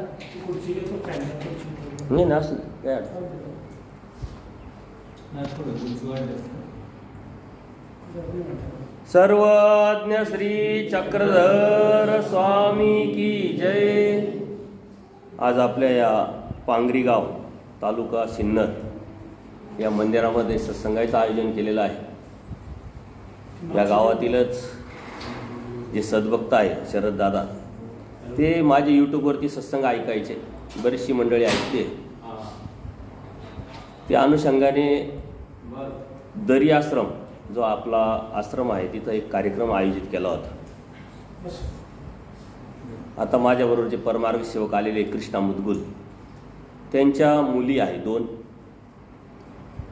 नाही ना असं काय सर्वज्ञ श्री चक्रधर स्वामी की जय। आज आपल्या या पांगरी गाव तालुका सिन्नर या मंदिरामध्ये सत्संगाचं आयोजन केलेलं आहे। या गावातीलच जे सद्भक्त आहे शरद दादा, ते माझे यूट्यूबवरती सत्संग ऐकायचे, बरीचशी मंडळी ऐकते। त्या अनुषंगाने दरी आश्रम जो आपला आश्रम आहे तिथं एक कार्यक्रम आयोजित केला होता। आता माझ्याबरोबर जे परमार्ग सेवक आलेले कृष्णा मुदगुल, त्यांच्या मुली आहे, 2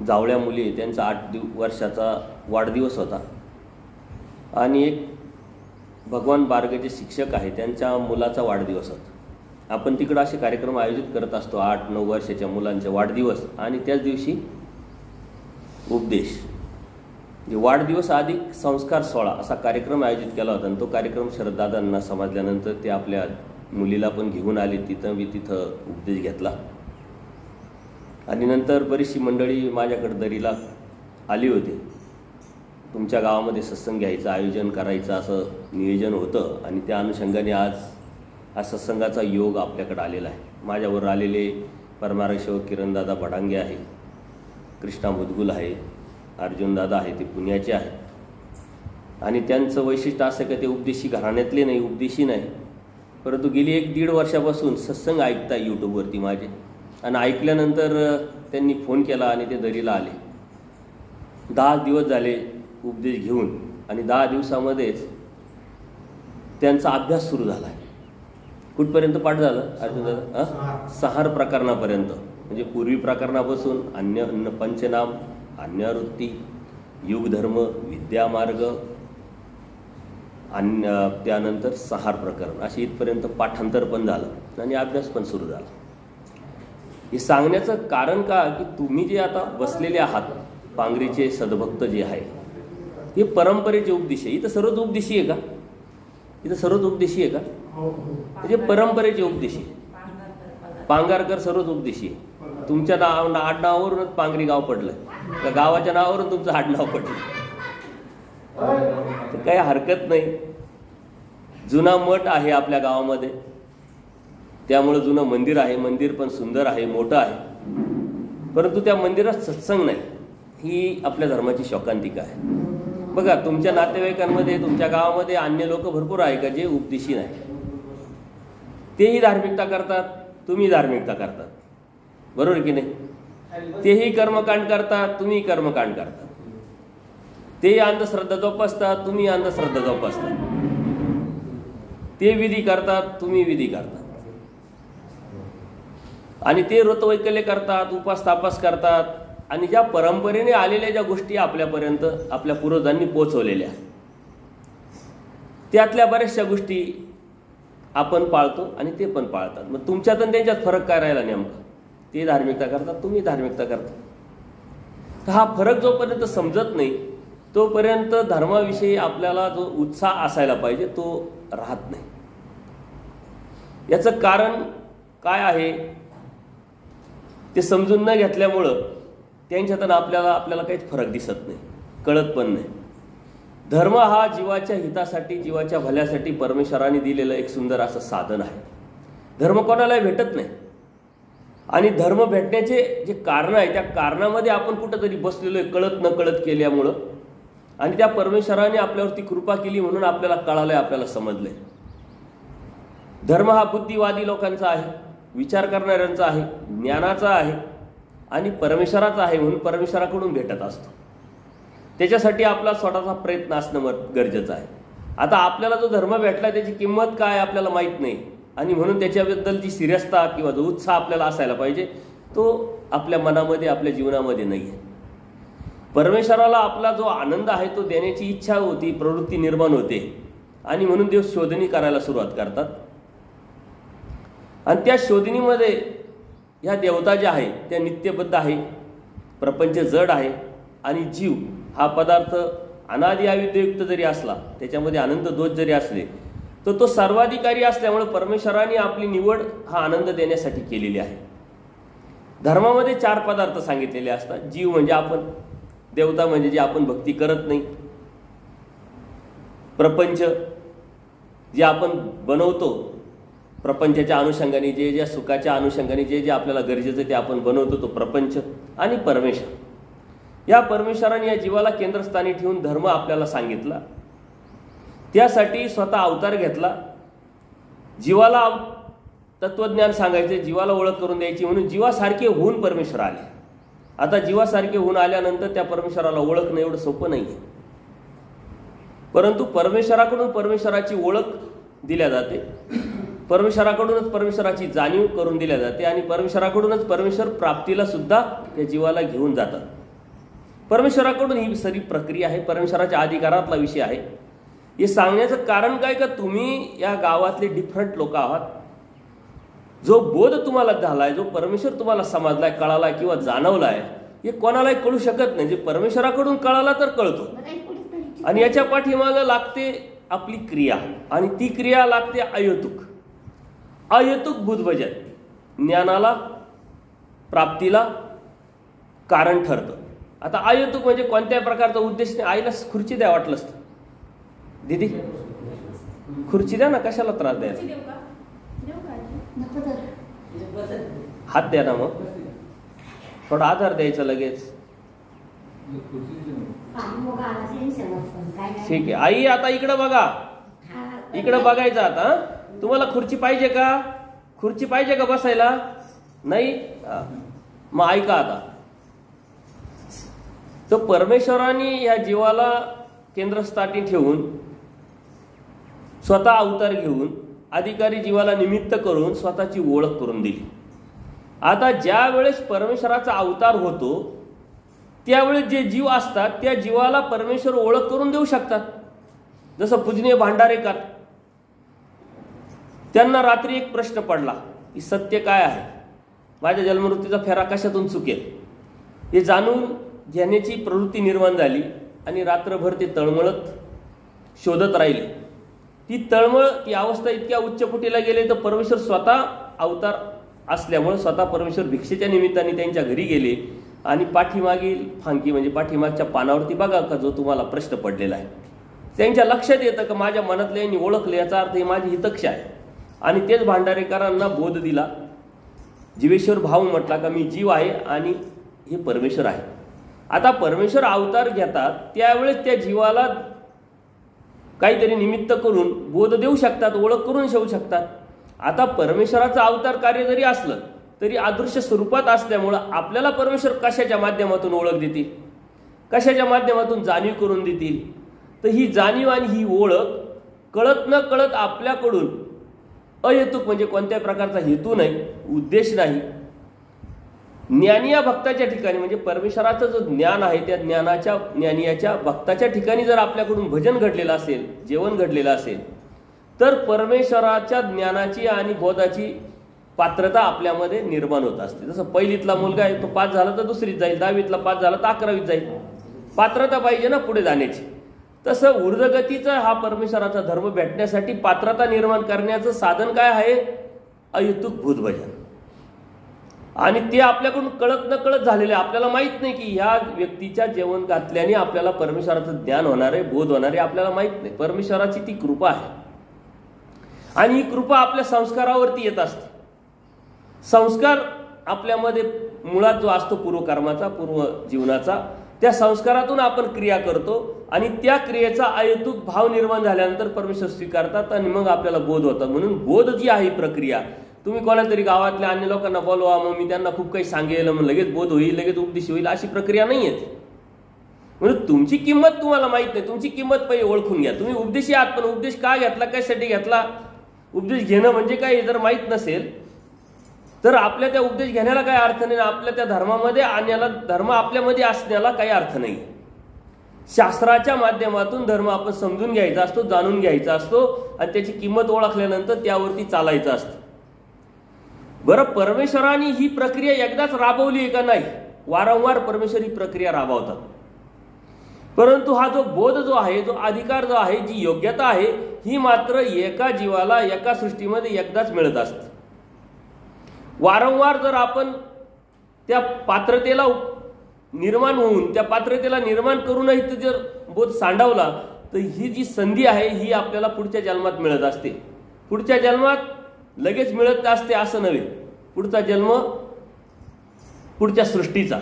जावळ्या मुली, त्यांचा 8 वर्षाचा वाढदिवस होता। आणि एक भगवान बारगेचे शिक्षक आहे, त्यांच्या मुलाचा वाढदिवस होता। आपण तिकडं असे कार्यक्रम आयोजित करत असतो, 8-9 वर्षाच्या मुलांचे वाढदिवस आणि त्याच दिवशी उपदेश, जे वाढदिवस अधिक संस्कार सोहळा असा कार्यक्रम आयोजित केला होता। आणि तो कार्यक्रम शरददादांना समजल्यानंतर ते आपल्या मुलीला पण घेऊन आले, तिथं उपदेश घेतला। आणि नंतर बरीचशी मंडळी माझ्याकडे दरीला आली होती, तुमच्या गावामध्ये सत्संग घ्यायचं, आयोजन करायचं असं नियोजन होतं। आणि त्या अनुषंगाने आज हा सत्संगाचा योग आपल्याकडे आलेला आहे। माझ्यावर आलेले परमार्ग सेवक किरणदादा भडांगे आहे, कृष्णा मुदगुल आहे, अर्जुन दादा आहे, ते पुण्याचे आहे। आणि त्यांचं वैशिष्ट्य असं की ते उपदेशी घराण्यातले नाही, उपदेशी नाही, परंतु गेली 1-1.5 वर्षापासून सत्संग ऐकता यूट्यूबवरती माझे। आणि ऐकल्यानंतर त्यांनी फोन केला आणि ते दरीला आले। 10 दिवस झाले उपदेश घेऊन, आणि 10 दिवसामध्येच त्यांचा अभ्यास सुरू झाला आहे। कुठपर्यंत पाठ झालं अर्जुन दादा? सहार प्रकरणापर्यंत, म्हणजे पूर्वी प्रकरणापासून अन्य पंचनाम, अन्यवृत्ती, युगधर्म, विद्यामार्ग, त्यानंतर सहार प्रकरण, असे इथपर्यंत पाठांतर पण झालं आणि अभ्यास पण सुरू झाला। हे सांगण्याचं कारण का, की तुम्ही जे आता बसलेले आहात पांगरीचे सद्भक्त जे आहे, हे परंपरेचे उपदेश आहे। इथं सर्वच उपदेशी आहे का? इथं सर्वच उपदेशी आहे का? म्हणजे परंपरेचे उपदेशी, पांगारकर सर्वच उपदेशी आहे। तुमच्या आडनावावरूनच पांगरी गाव पडलं, त्या गावाच्या नावावरून तुमचं आडनाव पडलं, तर काही हरकत नाही। जुना मठ आहे आपल्या गावामध्ये, त्यामुळं जुनं मंदिर आहे, मंदिर पण सुंदर आहे, मोठं आहे, परंतु त्या मंदिरात सत्संग नाही, ही आपल्या धर्माची शोकांतिका आहे। बघा, तुमच्या नातेवाईकांमध्ये, तुमच्या गावामध्ये अन्य लोक भरपूर आहे का जे उपदेशी नाही, तेही धार्मिकता करतात, तुम्ही धार्मिकता करतात, बरोबर की नाही? तेही कर्मकांड करतात, तुम्ही कर्मकांड करतात, तेही अंधश्रद्धा जोपासतात, तुम्ही अंधश्रद्धा जोपासतात, ते विधी करतात, तुम्ही विधी करतात, आणि ते व्रतवैकल्य करतात, उपास तापास करतात। आणि ज्या परंपरेने आलेल्या ज्या गोष्टी आपल्यापर्यंत आपल्या पूर्वजांनी पोहोचवलेल्या, त्यातल्या बऱ्याचशा गोष्टी आपण पाळतो आणि ते पण पाळतात। मग तुमच्यात आणि त्यांच्यात फरक काय राहिला नेमका? ते धार्मिकता करतात, तुम्ही धार्मिकता करता। तर हा फरक जोपर्यंत समजत नाही तोपर्यंत धर्माविषयी आपल्याला जो उत्साह असायला पाहिजे तो राहत नाही। याचं कारण काय आहे ते समजून न घेतल्यामुळं त्यांच्यात आपल्याला काहीच फरक दिसत नाही, कळत पण नाही। धर्म हा जीवाच्या हितासाठी, जीवाच्या भल्यासाठी परमेश्वराने दिलेलं एक सुंदर असं साधन आहे। धर्म कोणालाही भेटत नाही, आणि धर्म भेटण्याचे जे कारण आहे त्या कारणामध्ये आपण कुठंतरी बसलेलो आहे, कळत न कळत केल्यामुळं, आणि त्या परमेश्वराने आपल्यावरती कृपा केली म्हणून आपल्याला कळालंय, आपल्याला समजलंय। धर्म हा बुद्धिवादी लोकांचा आहे, विचार करणाऱ्यांचा आहे, ज्ञानाचा आहे आणि परमेश्वराचा आहे, म्हणून परमेश्वराकडून भेटत असतो। त्याच्यासाठी आपला स्वतःचा प्रयत्न असणं गरजेचं आहे। आता आपल्याला जो धर्म भेटला त्याची किंमत काय आपल्याला माहीत नाही, आणि म्हणून त्याच्याबद्दलची सिरियसता किंवा जो उत्साह आपल्याला असायला पाहिजे तो आपल्या मनामध्ये, आपल्या जीवनामध्ये नाही आहे। परमेश्वराला आपला जो आनंद आहे तो देण्याची इच्छा होती, प्रवृत्ती निर्माण होते, आणि म्हणून देव शोधणी करायला सुरुवात करतात। आणि त्या शोधणीमध्ये ह्या देवता ज्या आहेत त्या नित्यबद्ध आहे, प्रपंच जड आहे, आणि जीव हा पदार्थ अनादि अविद्ययुक्त जरी असला, त्याच्यामध्ये अनंत दोष जरी असले, तर तो सर्वाधिकारी असल्यामुळे परमेश्वराने आपली निवड हा आनंद देण्यासाठी केलेली आहे. धर्मामध्ये 4 पदार्थ सांगितलेले असतात. जीव म्हणजे आपण, देवता म्हणजे जे आपण भक्ती करत नाही, प्रपंच जे आपण बनवतो, प्रपंचाच्या अनुषंगाने जे ज्या सुखाच्या अनुषंगाने जे जे आपल्याला गरजेचं ते आपण बनवतो तो प्रपंच, आणि परमेश्वर. या परमेश्वराने या जीवाला केंद्रस्थानी ठेवून धर्म आपल्याला सांगितला. त्यासाठी स्वतः अवतार घेतला. जीवाला तत्वज्ञान सांगायचे, जीवाला ओळख करून द्यायची, म्हणून जीवासारखे होऊन परमेश्वर आले. आता जीवासारखे होऊन आल्यानंतर त्या परमेश्वराला ओळखणं एवढं सोपं नाही आहे, परंतु परमेश्वराकडून परमेश्वराची ओळख दिल्या जाते, परमेश्वराकडूनच परमेश्वराची जाणीव करून दिल्या जाते, आणि परमेश्वराकडूनच परमेश्वर प्राप्तीला सुद्धा त्या जीवाला घेऊन जातात. परमेश्वराकडून ही सारी प्रक्रिया आहे, परमेश्वराच्या अधिकारातला विषय आहे. हे सांगण्याचं कारण काय, का तुम्ही या गावातले डिफरंट लोक आहात. जो बोध तुम्हाला झालाय, जो परमेश्वर तुम्हाला समजलाय, कळालाय किंवा जाणवलाय, हे कोणालाही कळू शकत नाही. जे परमेश्वराकडून कळाला तर कळतो, आणि याच्या पाठीमागं लागते आपली क्रिया, आणि ती क्रिया लागते अयतुक. अयतुक बुद्धभजन ज्ञानाला प्राप्तीला कारण ठरतं. आता अयतुक म्हणजे कोणत्याही प्रकारचा उद्देश नाही. आईला खुर्ची द्या वाटलं असतं. दीदी खुर्ची द्या ना, कशाला त्रास द्यायचा, हात द्या ना, मग थोडा आधार द्यायचा लगेच. ठीक आहे आई, आता इकडं बघा, इकडं बघायचं. आता तुम्हाला खुर्ची पाहिजे का, खुर्ची पाहिजे का बसायला? नाही, मग ऐका. आता तो परमेश्वराने या जीवाला केंद्रस्थानी ठेवून स्वतः अवतार घेऊन अधिकारी जीवाला निमित्त करून स्वतःची ओळख करून दिली. आता ज्या वेळेस परमेश्वराचा अवतार होतो त्यावेळेस जे जीव असतात त्या जीवाला परमेश्वर ओळख करून देऊ शकतात. जसं पूजनीय भांडारेकर, त्यांना रात्री एक प्रश्न पडला की सत्य काय आहे, माझ्या जन्ममृत्यूचा फेरा कशातून चुकेल, हे जाणून घेण्याची प्रवृत्ती निर्माण झाली, आणि रात्रभर ते तळमळत शोधत राहिले. ती तळमळ, ती अवस्था इतक्या उच्चपुटीला गेले तर परमेश्वर स्वतः अवतार असल्यामुळे स्वतः परमेश्वर भिक्षेच्या निमित्ताने त्यांच्या घरी गेले, आणि पाठीमागील फांकी म्हणजे पाठीमागच्या पानावरती बघा का जो तुम्हाला प्रश्न पडलेला आहे, त्यांच्या लक्षात येतं की माझ्या मनातले यांनी ओळखले, याचा अर्थ ही माझी हितक्ष आहे. आणि तेच भांडारेकरांना बोध दिला, जीवेश्वर भाव म्हटला का मी जीव आहे आणि हे परमेश्वर आहे. आता परमेश्वर अवतार घेतात त्यावेळेस त्या जीवाला काहीतरी निमित्त करून बोध देऊ शकतात, ओळख करून ठेवू शकतात. आता परमेश्वराचं अवतार कार्य जरी असलं तरी अदृश्य स्वरूपात असल्यामुळं आपल्याला परमेश्वर कशाच्या माध्यमातून ओळख देतील, कशाच्या माध्यमातून जाणीव करून देतील. तर ही जाणीव आणि ही ओळख कळत न कळत आपल्याकडून अहेतुक म्हणजे कोणत्याही प्रकारचा हेतू नाही, उद्देश नाही, ज्ञानी या भक्ताच्या ठिकाणी म्हणजे परमेश्वराचं जो ज्ञान आहे त्या ज्ञानाच्या ज्ञानियाच्या भक्ताच्या ठिकाणी जर आपल्याकडून भजन घडलेलं असेल, जेवण घडलेलं असेल, तर परमेश्वराच्या ज्ञानाची आणि बोधाची पात्रता आपल्यामध्ये निर्माण होत असते. जसं पहिलीतला मुलगा आहे तो 5 झाला तर दुसरीत जाईल, 10वीतला 5 झाला तर 11वीत जाईल, पात्रता पाहिजे ना पुढे जाण्याची. तसं ऊर्ध्वगतीचा हा परमेश्वराचा धर्म भेटण्यासाठी पात्रता निर्माण करण्याचं साधन काय आहे? अहेतुक भूतभजन. आणि ते आपल्याकडून कळत न कळत झालेलं आहे. आपल्याला माहित नाही की ह्या व्यक्तीच्या जेवण घातल्याने आपल्याला परमेश्वराचं ज्ञान होणार आहे, बोध होणार आहे, आपल्याला माहित नाही. परमेश्वराची ती कृपा आहे, आणि ही कृपा आपल्या संस्कारावरती येत असते. संस्कार आपल्यामध्ये मुळात जो असतो पूर्वकर्माचा, पूर्व जीवनाचा, त्या संस्कारातून आपण क्रिया करतो, आणि त्या क्रियेचा अहेतुक भाव निर्माण झाल्यानंतर परमेश्वर स्वीकारतात आणि मग आपल्याला बोध होतात. म्हणून बोध जी आहे प्रक्रिया, तुम्ही कोणातरी गावातल्या अन्य लोकांना बोलवा, मग मी त्यांना खूप काही सांगेल, मग लगेच बोध होईल, लगेच उपदेश होईल, अशी प्रक्रिया नाही येते. म्हणून तुमची किंमत तुम्हाला माहित नाही, तुमची किंमत पहिले ओळखून घ्या. तुम्ही उपदेशी आहात, पण उपदेश का घेतला, कशासाठी घेतला, उपदेश घेणं म्हणजे काय हे जर माहीत नसेल तर आपल्या त्या उपदेश घेण्याला काही अर्थ नाही, आपल्या त्या धर्मामध्ये आणण्याला, धर्म आपल्यामध्ये असण्याला काही अर्थ नाही. शास्त्राच्या माध्यमातून धर्म आपण समजून घ्यायचा असतो, जाणून घ्यायचा असतो, आणि त्याची किंमत ओळखल्यानंतर त्यावरती चालायचं असतं. बरं, परमेश्वराने ही प्रक्रिया एकदाच राबवली आहे का? नाही, वारंवार परमेश्वर ही प्रक्रिया राबवतात. परंतु हा जो बोध जो आहे, जो अधिकार जो आहे, जी योग्यता आहे, ही मात्र एका जीवाला एका सृष्टीमध्ये एकदाच मिळत असते. वारंवार जर आपण त्या पात्रतेला निर्माण होऊन त्या पात्रतेला निर्माण करूनही जर बोध सांडावला तर ही जी संधी आहे ही आपल्याला पुढच्या जन्मात मिळत असते. पुढच्या जन्मात लगेच मिळत असते असं नव्हे. पुढचा जन्म पुढच्या सृष्टीचा.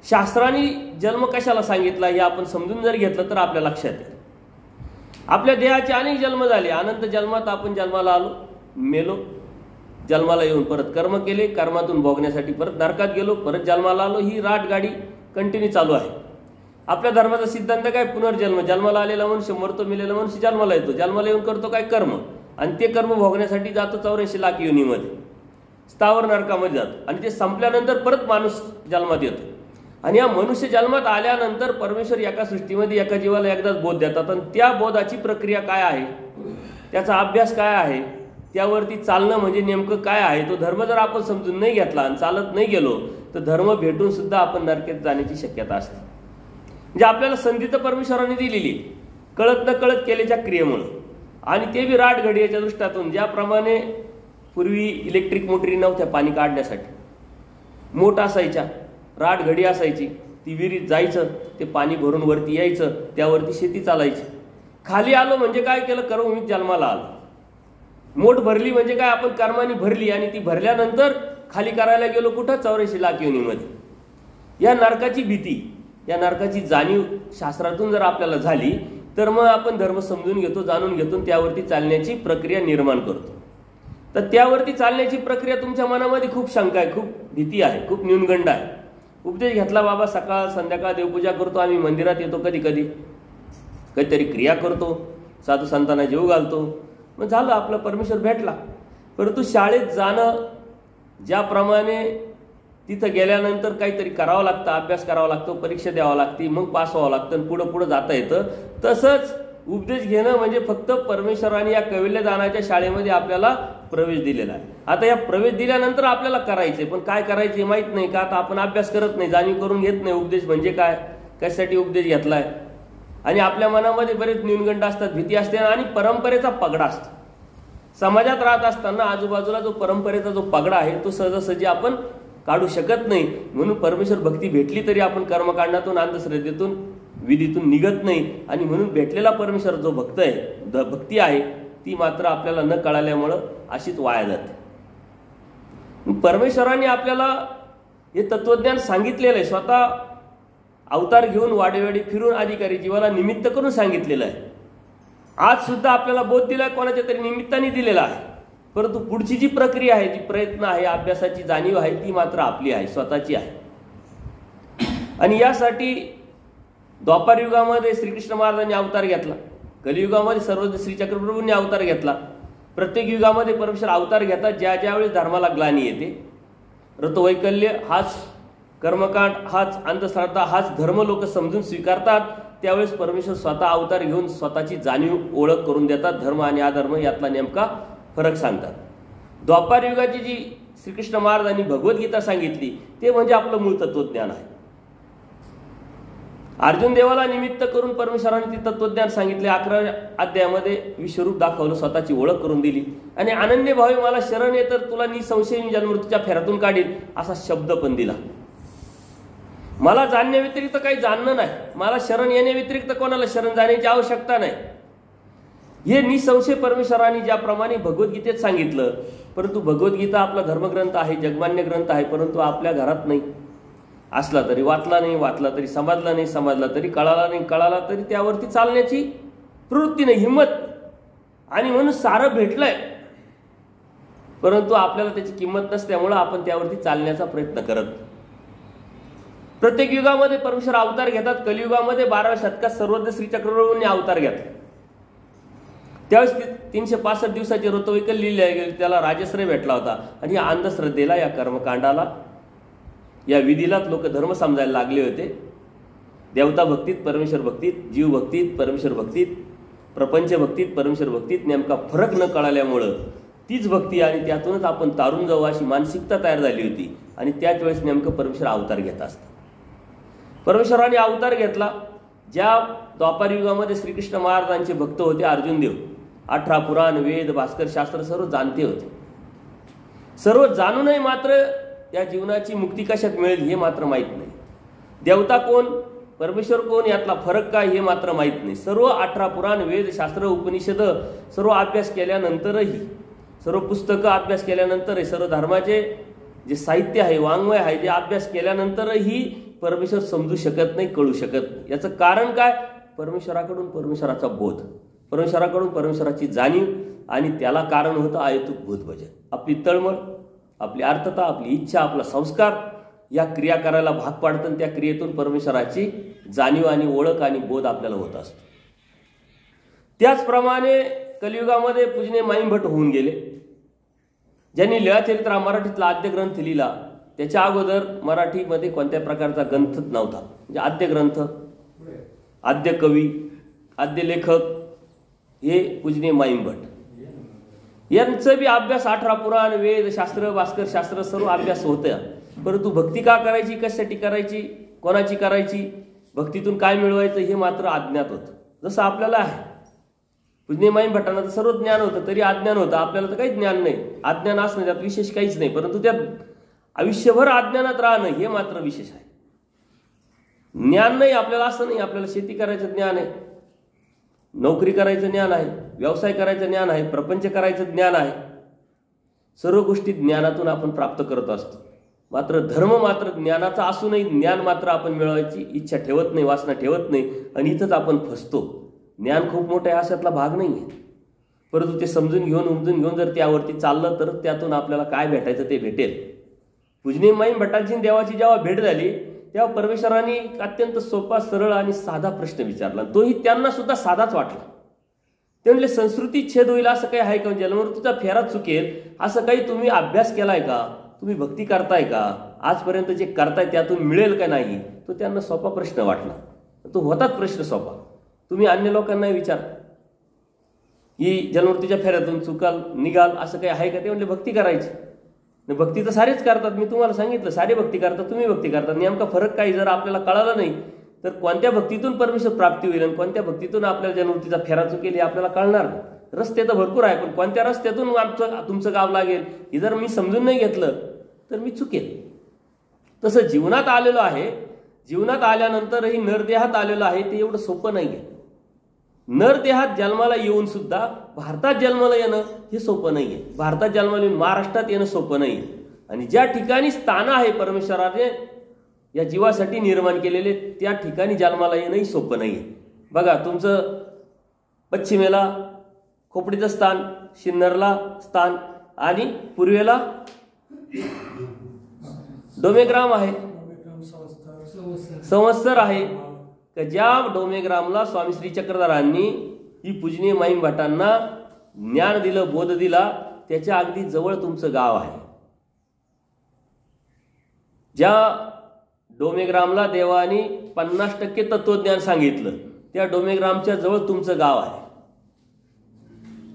शास्त्राने जन्म कशाला सांगितला हे आपण समजून जर घेतलं तर आपल्या लक्षात येईल. आपल्या देहाचे अनेक जन्म झाले. अनंत जन्मात आपण जन्माला आलो, मेलो, जन्माला येऊन परत कर्म केले, कर्मातून भोगण्यासाठी परत नरकात गेलो, परत जन्माला आलो. ही राटगाडी कंटिन्यू चालू आहे. आपल्या धर्माचा सिद्धांत काय? पुनर्जन्म. जन्माला आलेला मनुष्य मरतो, मेलेला मनुष्य जन्माला येतो, जन्माला येऊन करतो काय? कर्म. आणि ते कर्म भोगण्यासाठी जातो 84 लाख योनीमध्ये, स्थावर नरकामध्ये जातो. आणि ते संपल्यानंतर परत माणूस जन्मात येतो. आणि या मनुष्य जन्मात आल्यानंतर परमेश्वर एका सृष्टीमध्ये एका जीवाला एकदाच बोध देतात. आणि त्या बोधाची प्रक्रिया काय आहे, त्याचा अभ्यास काय आहे, त्यावरती चालणं म्हणजे नेमकं काय आहे, तो धर्म जर आपण समजून नाही घेतला आणि चालत नाही गेलो तर धर्म भेटून सुद्धा आपण नरकेत जाण्याची शक्यता असते. म्हणजे आपल्याला संधी तर परमेश्वराने दिलेली कळत न कळत केल्याच्या क्रियेमुळं. आणि ते बी राटघडीच्या दृष्टातून. ज्याप्रमाणे पूर्वी इलेक्ट्रिक मोटरी नव्हत्या पाणी काढण्यासाठी, मोठ असायच्या, राटघडी असायची, ती विहिरीत जायचं, ते पाणी भरून वरती यायचं, त्यावरती शेती चालायची. खाली आलो म्हणजे काय केलं? कर्मभूमीत जन्माला आलो. मोठ भरली म्हणजे काय? आपण कर्माने भरली आणि ती भरल्यानंतर खाली करायला गेलो कुठं? 84 लाख योनीमध्ये. या नरकाची भीती, या नरकाची जाणीव शास्त्रातून जर आपल्याला झाली तर मग आपण धर्म समजून घेतो, जाणून घेतो, त्यावरती चालण्याची प्रक्रिया निर्माण करतो. तर त्यावरती चालण्याची प्रक्रिया तुमच्या मनामध्ये खूप शंका आहे, खूप भीती आहे, खूप न्यूनगंड आहे. उपदेश घेतला बाबा, सकाळ संध्याकाळ देवपूजा करतो, आम्ही मंदिरात येतो, कधी कधी काहीतरी क्रिया करतो, साधू संतांना जेव घालतो, मग झालं, आपला परमेश्वर भेटला. परंतु शाळेत जाणं, ज्याप्रमाणे तिथं गेल्यानंतर काहीतरी करावं लागतं, अभ्यास करावा लागतो, परीक्षा द्यावा लागते, मग पास व्हावं लागतं आणि पुढं पुढं जाता येतं, तसंच उपदेश घेणं म्हणजे फक्त परमेश्वराने या कौशल्यदानाच्या शाळेमध्ये आपल्याला प्रवेश दिलेला आहे. आता या प्रवेश दिल्यानंतर आपल्याला करायचे, पण काय करायचे माहीत नाही का? आता आपण अभ्यास करत नाही, जाणीव करून घेत नाही उपदेश म्हणजे काय, कशासाठी उपदेश घेतलाय. आणि आपल्या मनामध्ये बरेच न्यूनगंड असतात, भीती असते आणि परंपरेचा पगडा असतो. समाजात राहत असताना आजूबाजूला जो परंपरेचा जो पगडा आहे तो सहजासहजी आपण काढू शकत नाही. म्हणून परमेश्वर भक्ती भेटली तरी आपण कर्मकांडातून, अंधश्रद्धेतून, विधीतून निघत नाही. आणि म्हणून भेटलेला परमेश्वर जो भक्त आहे, भक्ती आहे, ती मात्र आपल्याला न कळाल्यामुळं अशीच वाया जाते. परमेश्वराने आपल्याला हे तत्वज्ञान सांगितलेलं आहे, स्वतः अवतार घेऊन वाडेवाडी फिरून अधिकारी जीवाला निमित्त करून सांगितलेलं आहे. आज सुद्धा आपल्याला बोध दिलाय, कोणाच्या तरी निमित्ताने दिलेला आहे. परंतु पुढची जी प्रक्रिया आहे, जी प्रयत्न आहे, अभ्यासाची जाणीव आहे, ती मात्र आपली आहे, स्वतःची आहे. आणि यासाठी द्वापार युगामध्ये श्रीकृष्ण महाराजांनी अवतार घेतला, कलियुगामध्ये सर्वज्ञ श्री चक्रप्रभूंनी अवतार घेतला. प्रत्येक युगामध्ये परमेश्वर अवतार घेतात ज्या ज्यावेळेस धर्माला ग्लानी येते. ऋतुवैकल्य हाच कर्मकांड, हाच अंधश्रद्धा, हाच धर्म लोक समजून स्वीकारतात, त्यावेळेस परमेश्वर स्वतः अवतार घेऊन स्वतःची जाणीव ओळख करून देतात. धर्म आणि अधर्म यातला नेमका फरक सांगतात. द्वापार युगाची जी श्रीकृष्ण महाराजांनी भगवद्गीता सांगितली ते म्हणजे आपलं मूळ तत्वज्ञान आहे. अर्जुन देवाला निमित्त करून परमेश्वराने ते तत्वज्ञान सांगितले. 11व्या अध्यायामध्ये विश्वरूप दाखवलं, स्वतःची ओळख करून दिली. आणि अनन्य भावे मला शरण ये तर तुला निसंशय जन्ममृत्यूच्या फेऱ्यातून काढील असा शब्द पण दिला. मला जाणण्याव्यतिरिक्त काही जाणणं नाही, मला शरण येण्याव्यतिरिक्त कोणाला शरण जाण्याची आवश्यकता नाही, हे निसंशय परमेश्वराने ज्याप्रमाणे भगवद्गीतेत सांगितलं. परंतु भगवद्गीता आपला धर्मग्रंथ आहे, जगमान्य ग्रंथ आहे, परंतु आपल्या घरात नाही. असला तरी वाचला नाही, वाचला तरी समजला नाही, समजला तरी कळाला नाही, कळाला तरी त्यावरती चालण्याची प्रवृत्ती नाही, हिंमत. आणि म्हणून सारं भेटलंय परंतु आपल्याला त्याची किंमत नसल्यामुळं आपण त्यावरती चालण्याचा प्रयत्न करत. प्रत्येक युगामध्ये परमेश्वर अवतार घेतात. कलियुगामध्ये 12व्या शतकात सर्वज्ञ श्री चक्रप्रभूंनी अवतार घेतला. त्यावेळेस 365 दिवसाचे ऋतुवैकल्य लिहिले गेले, त्याला राजश्रय भेटला होता. आणि या अंधश्रद्धेला, या कर्मकांडाला, या विधीलाच लोक धर्म समजायला लागले होते. देवता भक्तीत, परमेश्वर भक्तीत, जीव भक्तीत, परमेश्वर भक्तीत, प्रपंच भक्तीत, परमेश्वर भक्तीत नेमका फरक न कळाल्यामुळं तीच भक्ती आणि त्यातूनच आपण तारून जाऊ अशी मानसिकता तयार झाली होती. आणि त्याच वेळेस नेमकं परमेश्वर अवतार घेत असतात. परमेश्वराने अवतार घेतला. ज्या द्वापार युगामध्ये श्रीकृष्ण महाराजांचे भक्त होते अर्जुन देव, 18 पुराण वेद भास्कर शास्त्र सर्व जाणते होते. सर्व जाणूनही मात्र या जीवनाची मुक्ती कशात मिळेल हे मात्र माहीत नाही. देवता कोण, परमेश्वर कोण, यातला फरक काय हे मात्र माहीत नाही. सर्व 18 पुराण वेद शास्त्र उपनिषद सर्व अभ्यास केल्यानंतरही, सर्व पुस्तकं अभ्यास केल्यानंतरही, सर्व धर्माचे जे साहित्य आहे, वाङ्मय आहे, जे अभ्यास केल्यानंतरही परमेश्वर समजू शकत नाही, कळू शकत नाही. याचं कारण काय? परमेश्वराकडून परमेश्वराचा बोध, परमेश्वराकडून परमेश्वराची जाणीव, आणि त्याला कारण होतं आयतुक बोध भजन. आपली तळमळ, आपली अर्थता, आपली इच्छा, आपला संस्कार या क्रिया करायला भाग पाडतं. त्या क्रियेतून परमेश्वराची जाणीव आणि ओळख आणि बोध आपल्याला होत असतो. त्याचप्रमाणे कलियुगामध्ये पूजनीय माईंभट होऊन गेले, ज्यांनी लीळाचरित्र मराठीतला आद्य ग्रंथ लिहिला. त्याच्या अगोदर मराठीमध्ये कोणत्या प्रकारचा ग्रंथ नव्हता. म्हणजे आद्य ग्रंथ, आद्य कवी, आद्य लेखक हे पूजनीय माईंभट. यांचं बी अभ्यास 18 पुराण वेद शास्त्र भास्कर शास्त्र सर्व अभ्यास होतं. परंतु भक्ती का करायची, कशासाठी करायची, कोणाची करायची, भक्तीतून काय मिळवायचं हे मात्र अज्ञात होतं. जसं आपल्याला आहे. पूजनीय माईंभटांना तर सर्व ज्ञान होतं, तरी अज्ञान होतं. आपल्याला तर काहीच ज्ञान नाही. अज्ञान असणं त्यात विशेष काहीच नाही, परंतु त्यात आयुष्यभर अज्ञानात राहणं हे मात्र विशेष आहे. ज्ञान नाही आपल्याला असं नाही. आपल्याला शेती करायचं ज्ञान आहे, नोकरी करायचं ज्ञान आहे, व्यवसाय करायचं ज्ञान आहे, प्रपंच करायचं ज्ञान आहे. सर्व गोष्टी ज्ञानातून आपण प्राप्त करत असतो. मात्र धर्म मात्र ज्ञानाचा असूनही ज्ञान मात्र आपण मिळवायची इच्छा ठेवत नाही, वासना ठेवत नाही, आणि इथंच आपण फसतो. ज्ञान खूप मोठं आहे अशातला भाग नाही आहे, परंतु ते समजून घेऊन उमजून घेऊन जर त्यावरती चाललं तर त्यातून आपल्याला काय भेटायचं ते भेटेल. पूजनीय माईंभटांची देवाची जेव्हा भेट झाली तेव्हा परमेश्वराने अत्यंत सोपा सरळ आणि साधा प्रश्न विचारला. तोही त्यांना सुद्धा साधाच वाटला. ते म्हणले, संस्कृती छेद होईल असं काही आहे का? जन्ममृत्यूचा फेरा चुकेल असं काही तुम्ही अभ्यास केलाय का? तुम्ही भक्ती करताय का? आजपर्यंत जे करताय त्यातून मिळेल का नाही? तो त्यांना सोपा प्रश्न वाटला. तो होताच प्रश्न सोपा. तुम्ही अन्य लोकांना विचार की जन्ममृत्यूच्या फेऱ्यातून चुकाल निघाल असं काही आहे का? ते म्हणले, भक्ती करायची. भक्ती तर सारेच करतात. मी तुम्हाला सांगितलं, सारे भक्ती करतात, तुम्ही भक्ती करतात. नेमका फरक काही जर आपल्याला कळाला नाही तर कोणत्या भक्तीतून परमेश्वर प्राप्ती होईल आणि कोणत्या भक्तीतून आपल्याला जन्ममृत्यूचा फेरा चुकेल हे आपल्याला कळणार नाही. रस्ते तर भरपूर आहे, पण कोणत्या रस्त्यातून तुमचं गाव लागेल हे जर मी समजून नाही घेतलं तर मी चुकेल. तसं जीवनात आलेलो आहे. जीवनात आल्यानंतरही नरदेहात आलेलो आहे, ते एवढं सोपं नाही आहे. नरदेहात जन्माला येऊन सुद्धा भारतात जन्माला येणं हे सोपं नाही आहे. भारतात जन्माला येऊन महाराष्ट्रात येणं सोपं नाही आहे. आणि ज्या ठिकाणी स्थान आहे परमेश्वराने या जीवासाठी निर्माण केलेले त्या ठिकाणी जन्माला येणंही सोपं नाही आहे. बघा, तुमचं पश्चिमेला खोपडीचं स्थान, सिन्नरला स्थान, आणि पूर्वेला डोमेग्राम आहे, संवत्सर आहे. ज्या डोमेग्रामला स्वामी श्री चक्रधरांनी ही पूजनीय माईंभटांना ज्ञान दिलं, बोध दिला, त्याच्या अगदी जवळ तुमचं गाव आहे. ज्या डोमेग्रामला देवानी 50% तत्वज्ञान सांगितलं त्या डोमेग्रामच्या जवळ तुमचं गाव आहे.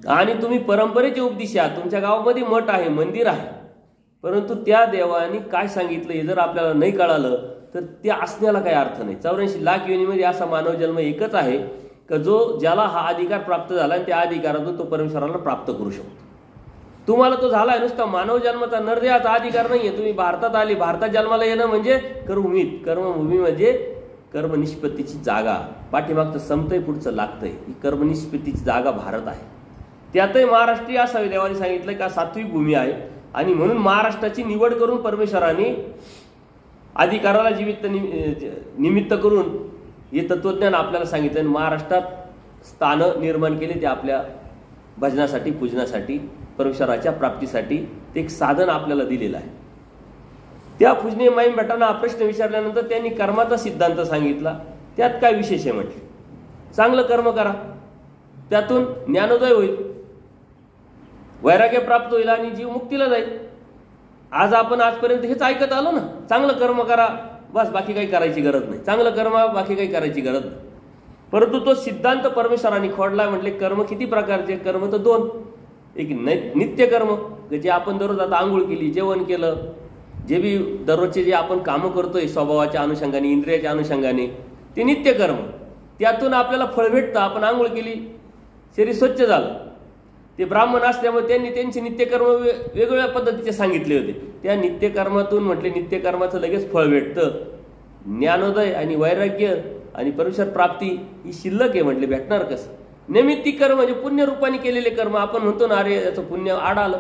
आणि तुम्ही परंपरेचे उपदेश आहात. तुमच्या गावामध्ये मठ आहे, मंदिर आहे, परंतु त्या देवानी काय सांगितलं हे जर आपल्याला नाही कळालं तर त्या असण्याला काही अर्थ नाही. 84 लाख योनीमध्ये असा मानव जन्म एकच आहे का जो ज्याला हा अधिकार प्राप्त झाला आणि त्या अधिकारातून तो परमेश्वराला प्राप्त करू शकतो. तुम्हाला तो झालाय, नुसता मानव जन्माचा नरदेहाचा अधिकार नाहीये. तुम्ही भारतात आले, भारतात जन्माला येणं म्हणजे कर्मभूमीत, कर्मभूमी म्हणजे कर्मनिष्पत्तीची जागा. पाठीमागचं संपतंय, पुढचं लागतंय. ही कर्मनिष्पत्तीची जागा भारत आहे. त्यातही महाराष्ट्रीय असावे. देवाने सांगितलं का सात्विक भूमी आहे, आणि म्हणून महाराष्ट्राची निवड करून परमेश्वराने अधिकाराला निमित्त करून हे तत्वज्ञान आपल्याला सांगितलं. महाराष्ट्रात स्थान निर्माण केले ते आपल्या भजनासाठी, पूजनासाठी, परमेश्वराच्या प्राप्तीसाठी. ते एक साधन आपल्याला दिलेलं आहे. त्या पूजनीय माईंभटांना हा प्रश्न विचारल्यानंतर त्यांनी कर्माचा सिद्धांत सांगितला. त्यात काय विशेष आहे म्हटले, चांगलं कर्म करा, त्यातून ज्ञानोदय होईल, वैराग्य प्राप्त होईल आणि जीव मुक्तीला जाईल. आज आपण आजपर्यंत हेच ऐकत आलो ना, चांगलं कर्म करा, बस बाकी काही करायची गरज नाही. चांगलं कर्म, बाकी काही करायची गरज नाही. परंतु तो सिद्धांत परमेश्वराने खोडला. म्हटले कर्म किती प्रकारचे? कर्म तर 2. एक नित्य कर्म, जे आपण दररोज आता आंघोळ केली, जेवण केलं, जे बी दररोजचे जे आपण कामं करतोय स्वभावाच्या अनुषंगाने, इंद्रियाच्या अनुषंगाने, ते नित्य कर्म. त्यातून आपल्याला फळ भेटतं. आपण आंघोळ केली, शरीर स्वच्छ झालं, ते ब्राह्मण असल्यामुळे त्यांनी त्यांचे नित्यकर्म वेगवेगळ्या पद्धतीचे सांगितले होते. त्या नित्यकर्मातून म्हटले नित्यकर्माचं लगेच फळ भेटतं, ज्ञानोदय आणि वैराग्य आणि परमेश्वर प्राप्ती ही शिल्लक आहे. म्हटले भेटणार कसं? नैमित्तिक कर्म म्हणजे पुण्यरूपाने केलेले कर्म. आपण म्हणतो ना, अरे याचं पुण्य आड आलं.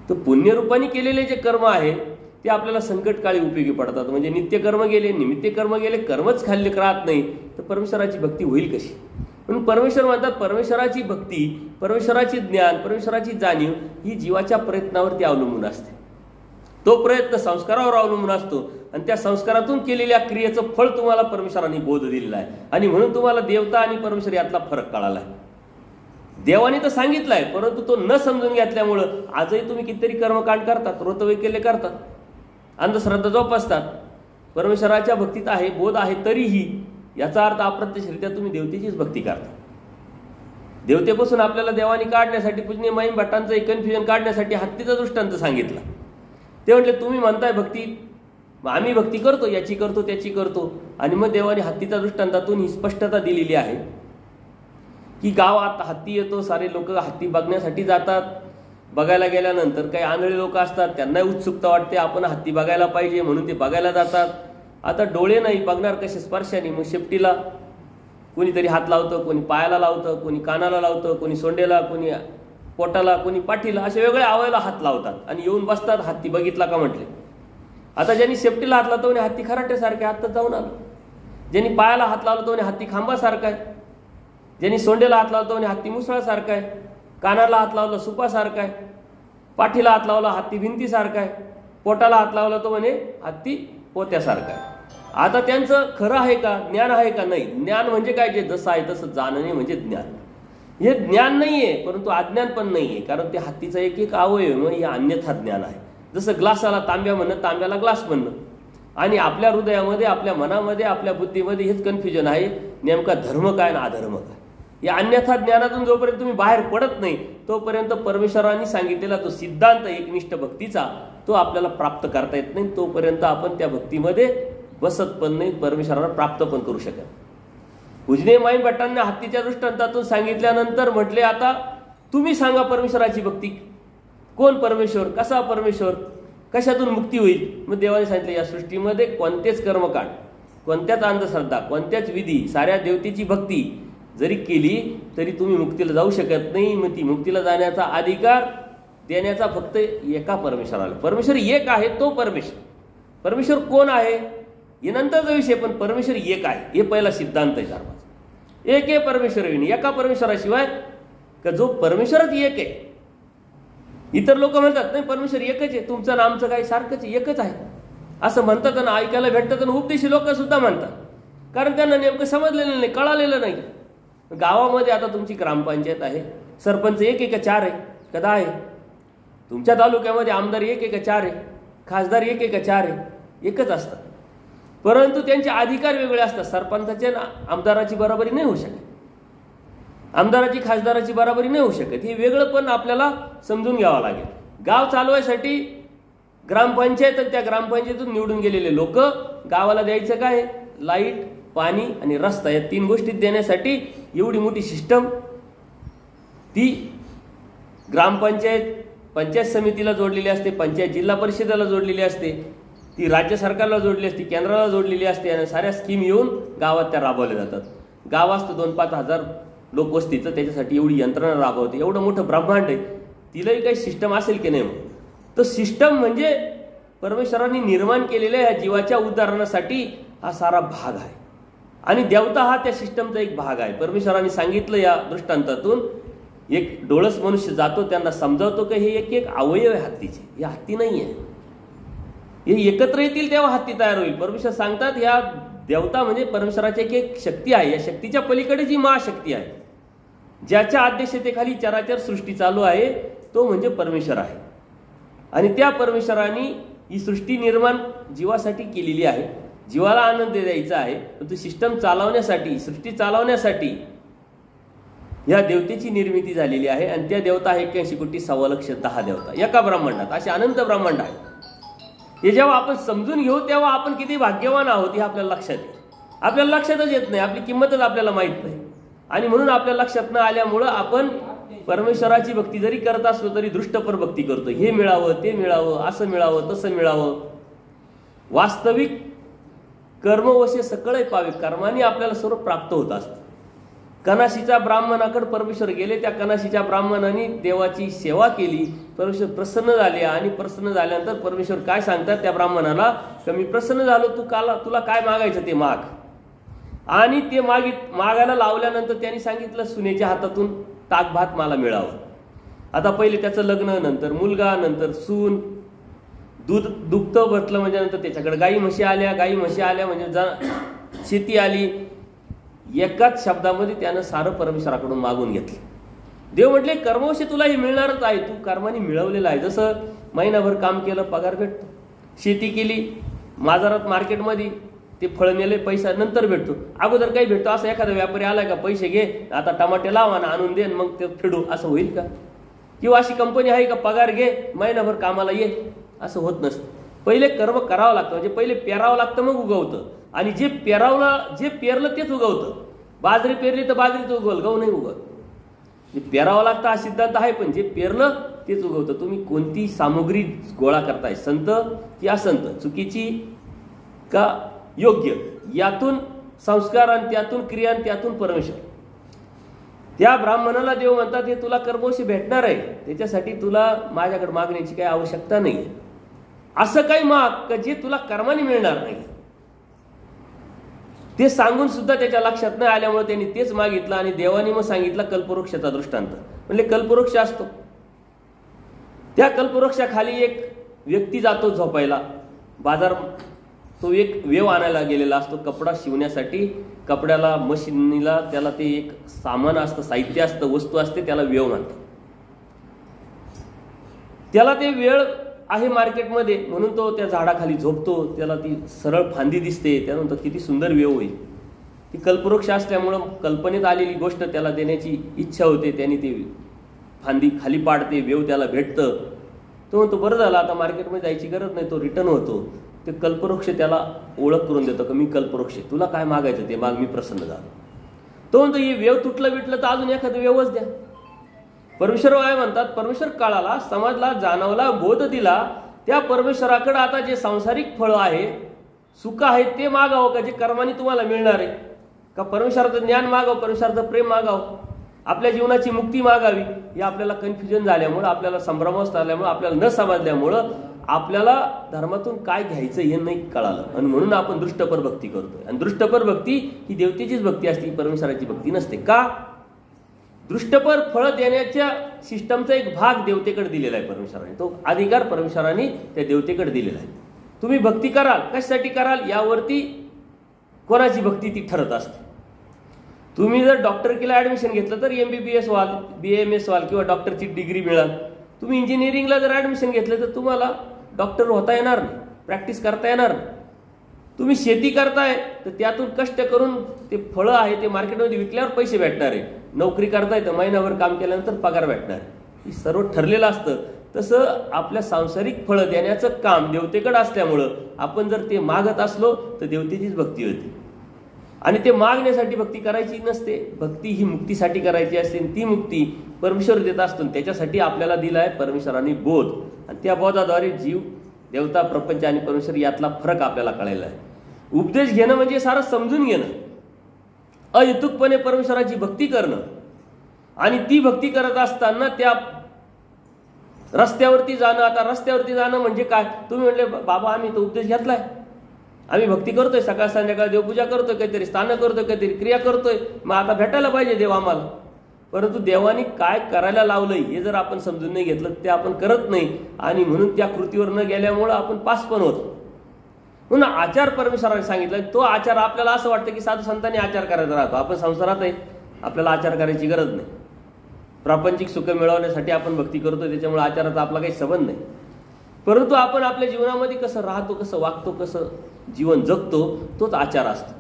तर पुण्यरूपाने केलेले जे कर्म आहे ते आपल्याला संकटकाळी उपयोगी पडतात. म्हणजे नित्यकर्म गेले, निमित्त कर्म गेले, कर्मच खाल्ले राहत नाही तर परमेश्वराची भक्ती होईल कशी? म्हणून परमेश्वर म्हणतात परमेश्वराची भक्ती, परमेश्वराची ज्ञान, परमेश्वराची जाणीव ही जीवाच्या प्रयत्नावरती अवलंबून असते. तो प्रयत्न संस्कारावर अवलंबून असतो आणि त्या संस्कारातून केलेल्या क्रियेचं फळ तुम्हाला परमेश्वराने बोध दिलेला आहे. आणि म्हणून तुम्हाला देवता आणि परमेश्वर यातला फरक कळाला आहे. देवाने तर सांगितलंय, परंतु तो न समजून घेतल्यामुळं आजही तुम्ही कितीतरी कर्मकांड करतात, व्रतवैकल्य करतात, अंधश्रद्धा जोपासतात. परमेश्वराच्या भक्तीत आहे, बोध आहे, तरीही याचा अर्थ अप्रत्यक्षरित्या तुम्ही देवतेचीच भक्ती करता. देवतेपासून आपल्याला देवाने काढण्यासाठी पूजनीय माईम भट्टांचं एक कन्फ्युजन काढण्यासाठी हत्तीचा दृष्टांत सांगितला. ते म्हटले तुम्ही म्हणताय भक्ती, आम्ही भक्ती करतो, याची करतो त्याची करतो. आणि मग देवाने हत्तीच्या दृष्टांतातून ही स्पष्टता दिलेली आहे की गावात हत्ती येतो, सारे लोक हत्ती बघण्यासाठी जातात. बघायला गेल्यानंतर काही आंधळे लोक असतात, त्यांनाही उत्सुकता वाटते आपण हत्ती बघायला पाहिजे म्हणून ते बघायला जातात. आता डोळे नाही, बघणार कसे? स्पर्शाने. मग शेपटीला कोणीतरी हात लावतं, कोणी पायाला लावतं, कोणी कानाला लावतं, कोणी सोंडेला, कोणी पोटाला, कोणी पाठीला, अशा वेगळ्या अवयवाला हात लावतात आणि येऊन बसतात. हत्ती बघितला का म्हटले. आता ज्यांनी शेपटीला हात लावतो म्हणे हत्ती खराट्यासारखे हातात जाऊन आलं. ज्यांनी पायाला हात लावला तो म्हणे हत्ती खांबासारखा आहे. ज्यांनी सोंडेला हात लावतो म्हणे हत्ती मुसळासारखा आहे. कानाला हात लावला सुपासारखा आहे. पाठीला हात लावला हत्ती भिंतीसारखा आहे. पोटाला हात लावला तो म्हणे हत्ती पोत्यासारखा आहे. आता त्यांचं खरं आहे का? ज्ञान आहे का? नाही. ज्ञान म्हणजे काय? जे जसं आहे तसं जाणणे म्हणजे ज्ञान. हे ज्ञान नाहीये, परंतु अज्ञान पण नाहीये, कारण ते हत्तीचा एक एक अवयव मग हे अन्यथा ज्ञान आहे. जसं ग्लासाला तांब्या म्हणणं, तांब्याला ग्लास म्हणणं. आणि आपल्या हृदयामध्ये, आपल्या मनामध्ये, आपल्या बुद्धीमध्ये हेच कन्फ्युजन आहे, नेमका धर्म काय आणि अधर्म काय. या अन्यथा ज्ञानातून जोपर्यंत तुम्ही बाहेर पडत नाही तोपर्यंत परमेश्वरांनी सांगितलेला तो सिद्धांत एकनिष्ठ भक्तीचा तो आपल्याला प्राप्त करता येत नाही. तोपर्यंत आपण त्या भक्तीमध्ये बसत पण नाही, परमेश्वराला प्राप्त पण करू शकत. पूजनीय माईम भट्टांना हत्तीच्या दृष्टांतातून सांगितल्यानंतर म्हटले आता तुम्ही सांगा परमेश्वराची भक्ती. कोण परमेश्वर? कसा परमेश्वर? कशातून मुक्ती होईल? मग देवाने सांगितलं या सृष्टीमध्ये कोणतेच कर्मकांड, कोणत्याच अंधश्रद्धा, कोणत्याच विधी, साऱ्या देवतेची भक्ती जरी केली तरी तुम्ही मुक्तीला जाऊ शकत नाही. मग ती मुक्तीला जाण्याचा अधिकार देण्याचा फक्त एका परमेश्वराला. परमेश्वर एक आहे, तो परमेश्वर. परमेश्वर कोण आहे हे नंतरचा विषय, पण परमेश्वर एक आहे हे पहिला सिद्धांत आहे धर्माचा. एक आहे परमेश्वर विना, एका परमेश्वराशिवाय का जो परमेश्वरच एक आहे. इतर लोक म्हणतात नाही परमेश्वर एकच आहे, तुमचं आणि आमचं काय सारखंच एकच आहे असं म्हणतात आणि ऐकायला भेटतात आणि उपदेशी लोक सुद्धा म्हणतात, कारण त्यांना नेमकं समजलेलं नाही, कळालेलं नाही. गावामध्ये आता तुमची ग्रामपंचायत आहे, सरपंच एक आहे का चार आहे का 10 आहे? तुमच्या तालुक्यामध्ये आमदार एक आहे का 4 आहे? खासदार एक आहे का 4 आहे? एकच असतात, परंतु त्यांचे अधिकार वेगळे असतात. सरपंचाच्या आमदाराची बरोबरी नाही होऊ शकत, आमदाराची खासदाराची बरोबरी नाही होऊ शकत. हे वेगळं पण आपल्याला समजून घ्यावं लागेल. गाव चालवायसाठी ग्रामपंचायत आणि त्या ग्रामपंचायतीतून निवडून गेलेले लोक गावाला द्यायचं काय? लाईट, पाणी आणि रस्ता या 3 गोष्टी देण्यासाठी एवढी मोठी सिस्टम ती ग्रामपंचायत पंचायत समितीला जोडलेली असते, पंचायत जिल्हा परिषदेला जोडलेली असते, ती राज्य सरकारला जोडली असते, केंद्राला जोडलेली असते आणि साऱ्या स्कीम येऊन गावात त्या राबवल्या जातात. गाव असतं 2-5 हजार लोकवस्तीचं, त्याच्यासाठी एवढी यंत्रणा राबवते. एवढं मोठं ब्रह्मांड आहे, तिलाही काही सिस्टम असेल की नाही? मग तर सिस्टम म्हणजे परमेश्वरांनी निर्माण केलेल्या या जीवाच्या उद्धारणासाठी हा सारा भाग आहे आणि देवता हा त्या सिस्टमचा एक भाग आहे. परमेश्वरांनी सांगितलं या दृष्टांतातून, एक डोळस मनुष्य जातो त्यांना समजावतो की हे एक एक अवयव आहे हत्तीचे, हे हत्ती नाही आहे, हे एकत्र येतील तेव्हा हत्ती तयार होईल. परमेश्वर सांगतात ह्या देवता म्हणजे परमेश्वराची एक एक शक्ती आहे, या शक्तीच्या पलीकडे जी महाशक्ती आहे, ज्याच्या अध्यक्षतेखाली चराचर सृष्टी चालू आहे, तो म्हणजे परमेश्वर आहे. आणि त्या परमेश्वरांनी ही सृष्टी निर्माण जीवासाठी केलेली आहे, जीवाला आनंद द्यायचा आहे. पण तो सिस्टम चालवण्यासाठी, सृष्टी चालवण्यासाठी या देवतेची निर्मिती झालेली आहे. आणि त्या देवता 81 कोटी 1,15,10 देवता एका ब्रह्मांडात, असे अनंत ब्रह्मांड आहे. हे जेव्हा आपण समजून घेऊ तेव्हा आपण किती भाग्यवान आहोत हे आपल्याला लक्षात येईल. आपल्याला लक्षातच येत नाही, आपली किंमतच आपल्याला माहित नाही. आणि म्हणून आपल्या लक्षात न आल्यामुळं आपण परमेश्वराची भक्ती जरी करत असलो तरी दृष्टपर भक्ती करतो. हे मिळावं, ते मिळावं, असं मिळावं, तसं मिळावं. वास्तविक कर्मवशे सकळे पावे, कर्माने आपल्याला सर्व प्राप्त होत असतं. कनाशीच्या ब्राह्मणाकडे परमेश्वर गेले, त्या कनाशीच्या ब्राह्मणाने देवाची सेवा केली, परमेश्वर प्रसन्न झाले. आणि प्रसन्न झाल्यानंतर परमेश्वर काय सांगतात त्या ब्राह्मणाला, की मी प्रसन्न झालो, तुला काय मागायचं ते माग. आणि ते मागायला लावल्यानंतर त्यांनी सांगितलं, सुनेच्या हातातून ताक भात मला मिळावं. आता पहिले त्याचं लग्न, नंतर मुलगा, नंतर सून, दूध दुभतं भरलं म्हणजे नंतर त्याच्याकडे गाई म्हशी आल्या म्हणजे शेती आली. एकाच शब्दामध्ये त्यानं सारं परमेश्वराकडून मागून घेतलं. देव म्हटले, कर्मवशे तुला हे मिळणारच आहे, तू कर्माने मिळवलेलं आहे. जसं महिनाभर काम केलं पगार भेटतो, शेती केली बाजारात मार्केटमध्ये ते फळ नेले पैसा नंतर भेटतो, अगोदर काही भेटतो. असं एखादा व्यापारी आलाय का, पैसे घे आता टमाटे लाव आणि आणून दे मग ते फेडू, असं होईल का? किंवा अशी कंपनी आहे का, पगार घे महिनाभर कामाला ये, असं होत नसतं. पहिले कर्म करावं लागतं, म्हणजे पहिले पेरावं लागतं मग उगवतं. आणि जे पेरलं तेच उगवतं. बाजरी पेरली तर बाजरीच उगवल, गहू नाही उगवत. जे पेरावं लागतं हा सिद्धांत आहे, पण जे पेरलं तेच उगवतं. तुम्ही कोणती सामग्री गोळा करताय, संत की असंत, चुकीची का योग्य, यातून संस्कार आणि त्यातून क्रिया आणि त्यातून परमेश्वर. त्या ब्राह्मणाला देव म्हणतात, हे तुला कर्मवशी भेटणार आहे, त्याच्यासाठी तुला माझ्याकडे मागण्याची काही आवश्यकता नाही. असं काही माग का जे तुला कर्माने मिळणार नाही. ते सांगून सुद्धा त्याच्या लक्षात नाही आल्यामुळे त्यांनी तेच मागितलं. आणि देवाने मग सांगितलं कल्पवृक्षाचा दृष्टांत. म्हणजे कल्पवृक्ष असतो, त्या कल्पवृक्षाखाली एक व्यक्ती जातो झोपायला. बाजार तो एक वेव आणायला गेलेला असतो कपडा शिवण्यासाठी. कपड्याला मशीनीला त्याला ते एक सामान असतं, साहित्य असतं, वस्तू असते, त्याला वेव म्हणतात. त्याला ते वेळ आहे मार्केटमध्ये म्हणून तो त्या झाडाखाली झोपतो. त्याला ती सरळ फांदी दिसते, त्यानंतर किती सुंदर वेव होईल. ती कल्पवृक्ष असल्यामुळं कल्पनेत आलेली गोष्ट त्याला देण्याची इच्छा होते. त्याने ती फांदी खाली पाडते, वेव त्याला भेटतं. तो म्हणतो बरं झालं, आता मार्केटमध्ये जायची गरज नाही. तो रिटर्न होतो. ते कल्पवृक्ष त्याला ओळख करून देतो की मी कल्पवृक्ष, तुला काय मागायचं ते माग, मी प्रसन्न झालो. तो म्हणतो हे वेव तुटलं बिटलं तर अजून एखादं वेवच द्या. परमेश्वर काय म्हणतात, परमेश्वर काळाला समजला, जाणवला, बोध दिला. त्या परमेश्वराकडे आता जे सांसारिक फळ आहे, सुख आहे, ते मागावं का जे कर्माने तुम्हाला मिळणार आहे? का परमेश्वराचं ज्ञान मागावं, परमेश्वराचं प्रेम मागावं, आपल्या जीवनाची मुक्ती मागावी? हे आपल्याला कन्फ्युजन झाल्यामुळं, आपल्याला संभ्रमावस्था आल्यामुळं, आपल्याला न समजल्यामुळं आपल्याला धर्मातून काय घ्यायचं हे नाही कळालं. आणि म्हणून आपण दृष्टपर भक्ती करतोय. आणि दृष्टपर भक्ती ही देवतेचीच भक्ती असते, परमेश्वराची भक्ती नसते. का? दृष्टपर फळ देण्याच्या सिस्टमचा एक भाग देवतेकडे दिलेला आहे परमेश्वराने. तो अधिकार परमेश्वराने त्या देवतेकडे दिलेला आहे. तुम्ही भक्ती कराल, कशासाठी कराल यावरती कोणाची भक्ती ती ठरत असते. तुम्ही जर डॉक्टरकीला ऍडमिशन घेतलं तर MBBS व्हाल, BAMS व्हाल किंवा डॉक्टरची डिग्री मिळाल. तुम्ही इंजिनिअरिंगला जर ऍडमिशन घेतलं तर तुम्हाला डॉक्टर होता येणार नाही, प्रॅक्टिस करता येणार नाही. तुम्ही शेती करताय तर त्यातून कष्ट करून ते फळं आहे ते मार्केटमध्ये विकल्यावर पैसे भेटणार आहे. नोकरी करताय तर महिनाभर काम केल्यानंतर पगार भेटणार. हे सर्व ठरलेलं असतं. तसं आपल्या सांसारिक फळं देण्याचं काम देवतेकडे असल्यामुळं आपण जर ते मागत असलो तर देवतेचीच भक्ती होती. आणि ते मागण्यासाठी भक्ती करायची नसते. भक्ती ही मुक्तीसाठी करायची असते. ती मुक्ती परमेश्वर देत असतो. त्याच्यासाठी आपल्याला दिला आहे परमेश्वराने बोध. आणि त्या बोधाद्वारे जीव, देवता, प्रपंच आणि परमेश्वर यातला फरक आपल्याला कळायला आहे. उपदेश घेणं म्हणजे सारं समजून घेणं, अहेतुकपणे परमेश्वराची भक्ती करणं. आणि ती भक्ती करत असताना त्या रस्त्यावरती जाणं. आता रस्त्यावरती जाणं म्हणजे काय? तुम्ही म्हटले बाबा आम्ही तो उपदेश घेतलाय, आम्ही भक्ती करतोय, सकाळ संध्याकाळ देवपूजा करतोय, काहीतरी स्थान करतोय, काहीतरी क्रिया करतोय, मग आता भेटायला पाहिजे देव आम्हाला. परंतु देवानी काय करायला लावलंय हे जर आपण समजून नाही घेतलं ते आपण करत नाही. आणि म्हणून त्या कृतीवर न गेल्यामुळं आपण पास पण होतो. म्हणून आचार परमेश्वराने सांगितलं. तो आचार आपल्याला असं वाटतं की साधू संतांनी आचार करायचा राहतो. आपण संसारात आहे, आपल्याला आचार करायची गरज नाही. प्रापंचिक सुख मिळवण्यासाठी आपण भक्ती करतो, त्याच्यामुळे आचाराचा आपला काही संबंध नाही. परंतु आपण आपल्या जीवनामध्ये कसं राहतो, कसं वागतो, कसं जीवन जगतो, तोच आचार असतो.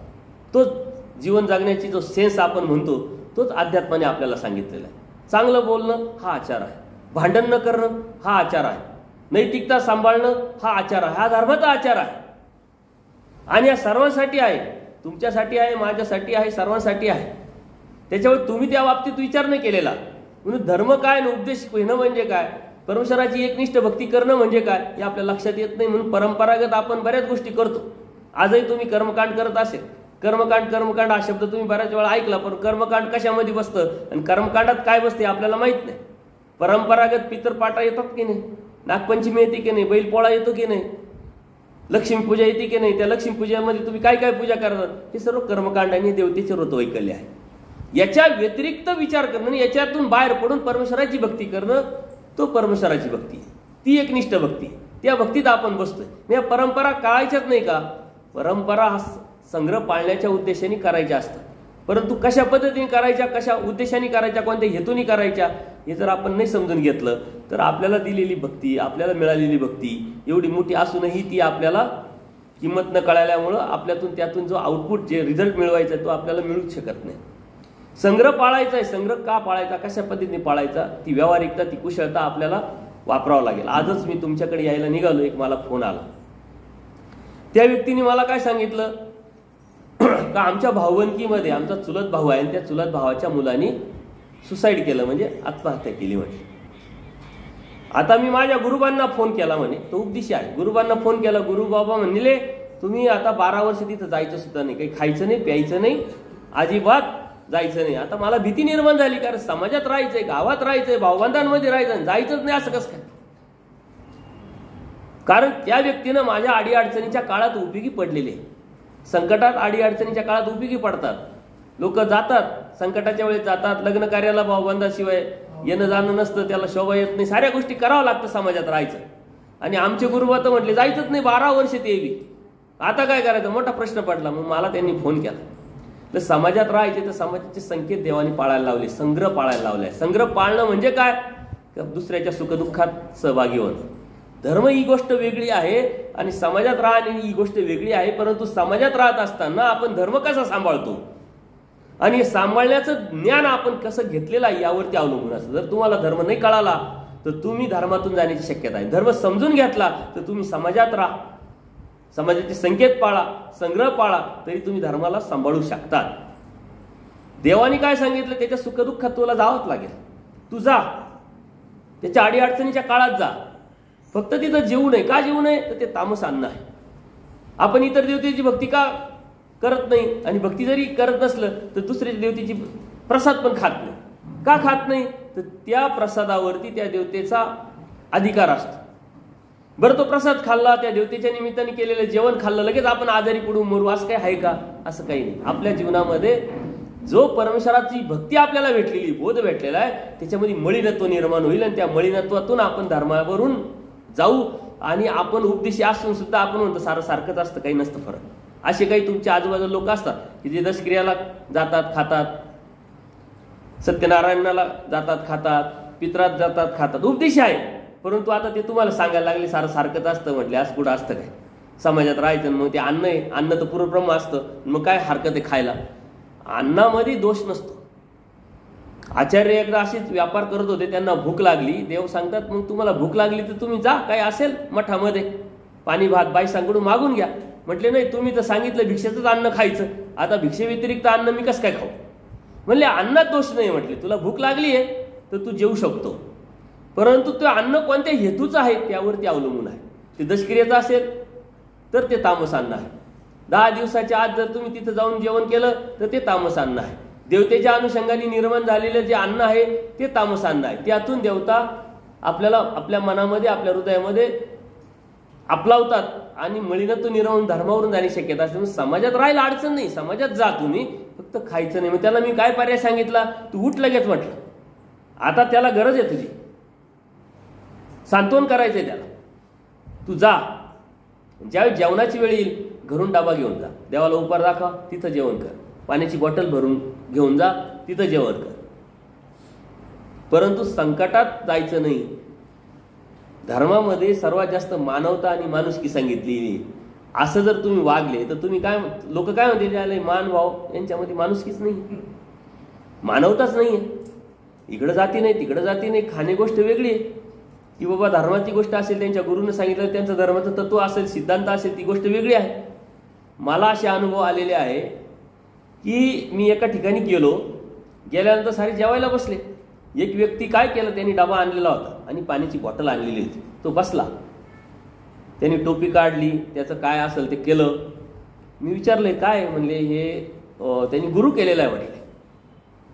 तोच जीवन जगण्याची जो सेन्स आपण म्हणतो तोच अध्यात्माने आपल्याला सांगितलेला आहे. चांगलं बोलणं हा आचार आहे, भांडण न करणं हा आचार आहे, नैतिकता सांभाळणं हा आचार आहे, हा धर्माचा आचार आहे. आणि या सर्वांसाठी आहे, तुमच्यासाठी आहे, माझ्यासाठी आहे, सर्वांसाठी आहे. त्याच्यामुळे तुम्ही त्या बाबतीत विचार नाही केलेला. म्हणून धर्म काय आणि उपदेश घेणं म्हणजे काय, परमेश्वराची एकनिष्ठ भक्ती करणं म्हणजे काय हे आपल्या लक्षात येत नाही. म्हणून परंपरागत आपण बऱ्याच गोष्टी करतो. आजही तुम्ही कर्मकांड करत असेल, कर्मकांड हा शब्द तुम्ही बऱ्याच वेळा ऐकला, पण कर्मकांड कशामध्ये बसतं आणि कर्मकांडात काय बसते आपल्याला माहित नाही. परंपरागत पितरपाटा येतात की नाही, नागपंचमी येते की नाही, बैलपोळा येतो की नाही, लक्ष्मीपूजा येते की नाही, त्या लक्ष्मीपूजेमध्ये तुम्ही काय काय पूजा करतात, हे सर्व कर्मकांड आणि देवतेचे व्रतवैकल्य आहे. याच्या व्यतिरिक्त विचार करणं, याच्यातून बाहेर पडून परमेश्वराची भक्ती करणं, तो परमेश्वराची भक्ती, ती एकनिष्ठ भक्ती, त्या भक्तीत आपण बसतोय. या परंपरा कळायच्याच नाही का? परंपरा हा संग्रह पाळण्याच्या उद्देशाने करायच्या असतात, परंतु कशा पद्धतीने करायच्या, कशा उद्देशाने करायच्या, कोणत्या हेतूने करायच्या हे जर आपण नाही समजून घेतलं तर आपल्याला दिलेली भक्ती, आपल्याला मिळालेली भक्ती एवढी मोठी असूनही ती आपल्याला किंमत न कळाल्यामुळं आपल्यातून त्यातून जो आउटपुट, जे रिझल्ट मिळवायचा तो आपल्याला मिळूच शकत नाही. संग्रह पाळायचा आहे. संग्रह का पाळायचा, कशा पद्धतीने पाळायचा, ती व्यावहारिकता, ती कुशलता आपल्याला वापरावं लागेल. आजच मी तुमच्याकडे यायला निघालो, एक मला फोन आला. त्या व्यक्तीने मला काय सांगितलं का आमच्या भावबंदकीमध्ये आमचा चुलत भाऊ आहे आणि त्या चुलत भावाच्या मुलांनी सुसाईड केलं, म्हणजे आत्महत्या केली म्हणे. आता मी माझ्या गुरुबांना फोन केला, म्हणे तो उपदेशी आहे, गुरुबांना फोन केला. गुरुबाबा म्हणले तुम्ही आता 12 वर्ष तिथं जायचं सुद्धा नाही, काही खायचं नाही, प्यायचं नाही, अजिबात जायचं नाही. आता मला भीती निर्माण झाली, कारण समाजात राहायचंय, गावात राहायचंय, भावबंधांमध्ये राहायचं, जायचंच नाही असं कसं काय? कारण त्या व्यक्तीनं माझ्या अडीअडचणीच्या काळात उपयोगी पडलेले, संकटात अडीअडचणीच्या काळात उपयोगी पडतात. लोक जातात, संकटाच्या वेळेस जातात, लग्न कार्याला भावबंधाशिवाय येणं जाणं नसतं, त्याला शोभा येत नाही, साऱ्या गोष्टी करावं लागतं समाजात राहायचं. आणि आमचे गुरुबा तर म्हटले जायचंच नाही, 12 वर्ष ते बी. आता काय करायचं, मोठा प्रश्न पडला. मग मला त्यांनी फोन केला, तर समाजात राहायचे तर समाजाचे संकेत देवाने पाळायला लावले, संग्रह पाळायला लावलाय. संग्रह पाळणं म्हणजे काय, दुसऱ्याच्या सुखदुःखात सहभागी होणं. धर्म ही गोष्ट वेगळी आहे आणि समाजात राहणे ही गोष्ट वेगळी आहे. परंतु समाजात राहत असताना आपण धर्म कसा सांभाळतो आणि सांभाळण्याचं ज्ञान आपण कसं घेतलेलं आहे यावरती अवलंबून असतं. जर तुम्हाला धर्म नाही कळाला तर तुम्ही धर्मातून जाण्याची शक्यता आहे. धर्म समजून घेतला तर तुम्ही समाजात राहा, समाजाचे संकेत पाळा, संग्रह पाळा, तरी तुम्ही धर्माला सांभाळू शकता. देवाने काय सांगितलं, त्याच्या सुखदुःखात तुला जावंच लागेल. तू जा, त्याच्या अडीअडचणीच्या काळात जा. फक्त तिथं जेवू नये. का जेवू नये, तर ते तामस अन्न आहे. आपण इतर देवतेची भक्ती का करत नाही, आणि भक्ती जरी करत नसलं तर दुसऱ्या देवतेची प्रसाद पण खात नाही. का खात नाही, तर त्या प्रसादावरती त्या देवतेचा अधिकार असतो. बरं, तो प्रसाद खाल्ला, त्या देवतेच्या निमित्ताने केलेलं जेवण खाल्लं, लगेच आपण आजारी पडू मरू असं काही आहे का? असं काही नाही. आपल्या जीवनामध्ये जो परमेश्वराची भक्ती आपल्याला भेटलेली, बोध भेटलेला आहे, त्याच्यामध्ये मलिनत्व निर्माण होईल आणि त्या मलिनत्वातून आपण धर्मावरून जाऊ. आणि आपण उपदेशी असून सुद्धा आपण म्हणतो सारखंच असतं, काही नसतं फरक. असे काही तुमच्या आजूबाजूला लोक असतात की जे दशक्रियाला जातात, खातात, सत्यनारायणाला जातात, खातात, पित्रात जातात, खातात, उपदेशी आहे. परंतु आता ते तुम्हाला सांगायला लागले सारखंच असतं, म्हटले आज पुढं असतं काय, समाजात राहायचं. मग ते अन्न आहे, अन्न तर पूर्वब्रह्म असतं, मग काय हरकत आहे खायला? अन्नामध्ये दोष नसतो. आचार्य एकदा असेच व्यापार करत होते, त्यांना भूक लागली. देव सांगतात मग तुम्हाला भूक लागली तर तुम्ही जा, काय असेल मठामध्ये पाणी भात बाई सांगून मागून घ्या. म्हटले नाही, तुम्ही तर सांगितलं भिक्षेचंच अन्न खायचं, आता भिक्षे व्यतिरिक्त अन्न मी कसं काय खाऊ? म्हणले अन्नात दोष नाही. म्हटले तुला भूक लागली आहे तर तू जेवू शकतो, परंतु ते अन्न कोणत्या हेतूचं आहे त्यावरती अवलंबून आहे. ते दशक्रियेचं असेल तर ते तामस अन्न आहे. 10 दिवसाच्या आत जर तुम्ही तिथं जाऊन जेवण केलं तर ते तामस अन्न आहे. देवतेच्या अनुषंगाने निर्माण झालेलं जे अन्न आहे ते तामस अन्न आहे. त्यातून देवता आपल्याला आपल्या मनामध्ये, आपल्या हृदयामध्ये आपलावतात आणि मलिनत्व निर्माण धर्मावरून जाण्याची शक्यता असते. समाजात राहायला अडचण नाही, समाजात जा तुम्ही, फक्त खायचं नाही. मग त्याला मी काय पर्याय सांगितला, तू उठ लगेच म्हटलं. आता त्याला गरज आहे तुझी, सांत्वन करायचंय त्याला. तू जा, ज्यावेळी जेवणाची वेळ येईल घरून डबा घेऊन जा, देवाला उपहार दाखवा, तिथं जेवण कर, पाण्याची बॉटल भरून घेऊन जा, तिथं जेवण कर. परंतु संकटात जायचं नाही. धर्मामध्ये सर्वात जास्त मानवता आणि माणुसकी सांगितलेली. असं जर तुम्ही वागले तर तुम्ही काय, लोक काय म्हणते, मान भाव यांच्यामध्ये माणुसकीच नाही, मानवताच नाहीये. इकडं जाती नाही, तिकडं जाती नाही, खाणे गोष्ट वेगळी आहे. की बाबा धर्माची गोष्ट असेल, त्यांच्या गुरुनं सांगितलं, त्यांचं धर्माचं तत्व असेल, सिद्धांत असेल, ती गोष्ट वेगळी आहे. मला असे अनुभव आलेले आहे की मी एका ठिकाणी गेल्यानंतर सारे जेवायला बसले. एक व्यक्ती काय केलं, त्यांनी डबा आणलेला होता आणि पाण्याची बॉटल आणलेली होती. तो बसला, त्यांनी टोपी काढली, त्याचं काय असेल ते केलं. मी विचारले काय, म्हणले हे त्यांनी गुरु केलेला आहे म्हणे,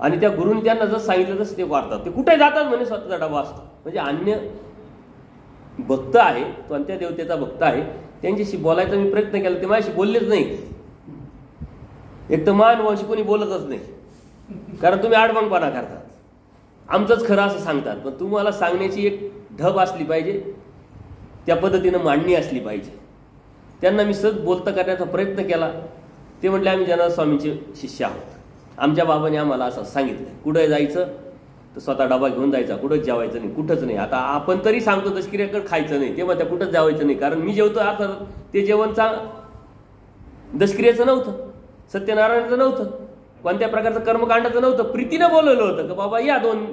आणि त्या गुरुने त्यांना जसं सांगितलं तसं ते वाढतात. ते कुठे जातात म्हणे, स्वतःचा डबा असतो. म्हणजे अन्य भक्त आहे, तो त्या देवतेचा भक्त आहे, त्यांच्याशी बोलायचा मी प्रयत्न केला, ते माझ्याशी बोललेच नाही. एक तर महानुभावाशी कोणी बोलतच नाही, कारण तुम्ही आडबंगपणा करतात, आमचंच खरं असं सांगतात. पण तुम्हाला सांगण्याची एक ढब असली पाहिजे, त्या पद्धतीनं मांडणी असली पाहिजे. त्यांना मी सहज बोलतं करण्याचा प्रयत्न केला. ते म्हटले आम्ही जनार्दन स्वामींचे शिष्य आहोत, आमच्या बाबांनी आम्हाला असं सांगितलं, कुठं जायचं तर स्वतः डबा घेऊन जायचा, कुठंच जेवायचं नाही, कुठंच नाही. आता आपण तरी सांगतो दशक्रियाकडे खायचं नाही, तेव्हा त्या कुठंच जेवायचं नाही, कारण मी जेवतो आता ते जेवण दशक्रियेचं नव्हतं, सत्यनारायणाचं नव्हतं, कोणत्या प्रकारचं कर्मकांडाचं नव्हतं. प्रीतीनं बोलवलं होतं की बाबा या दोन,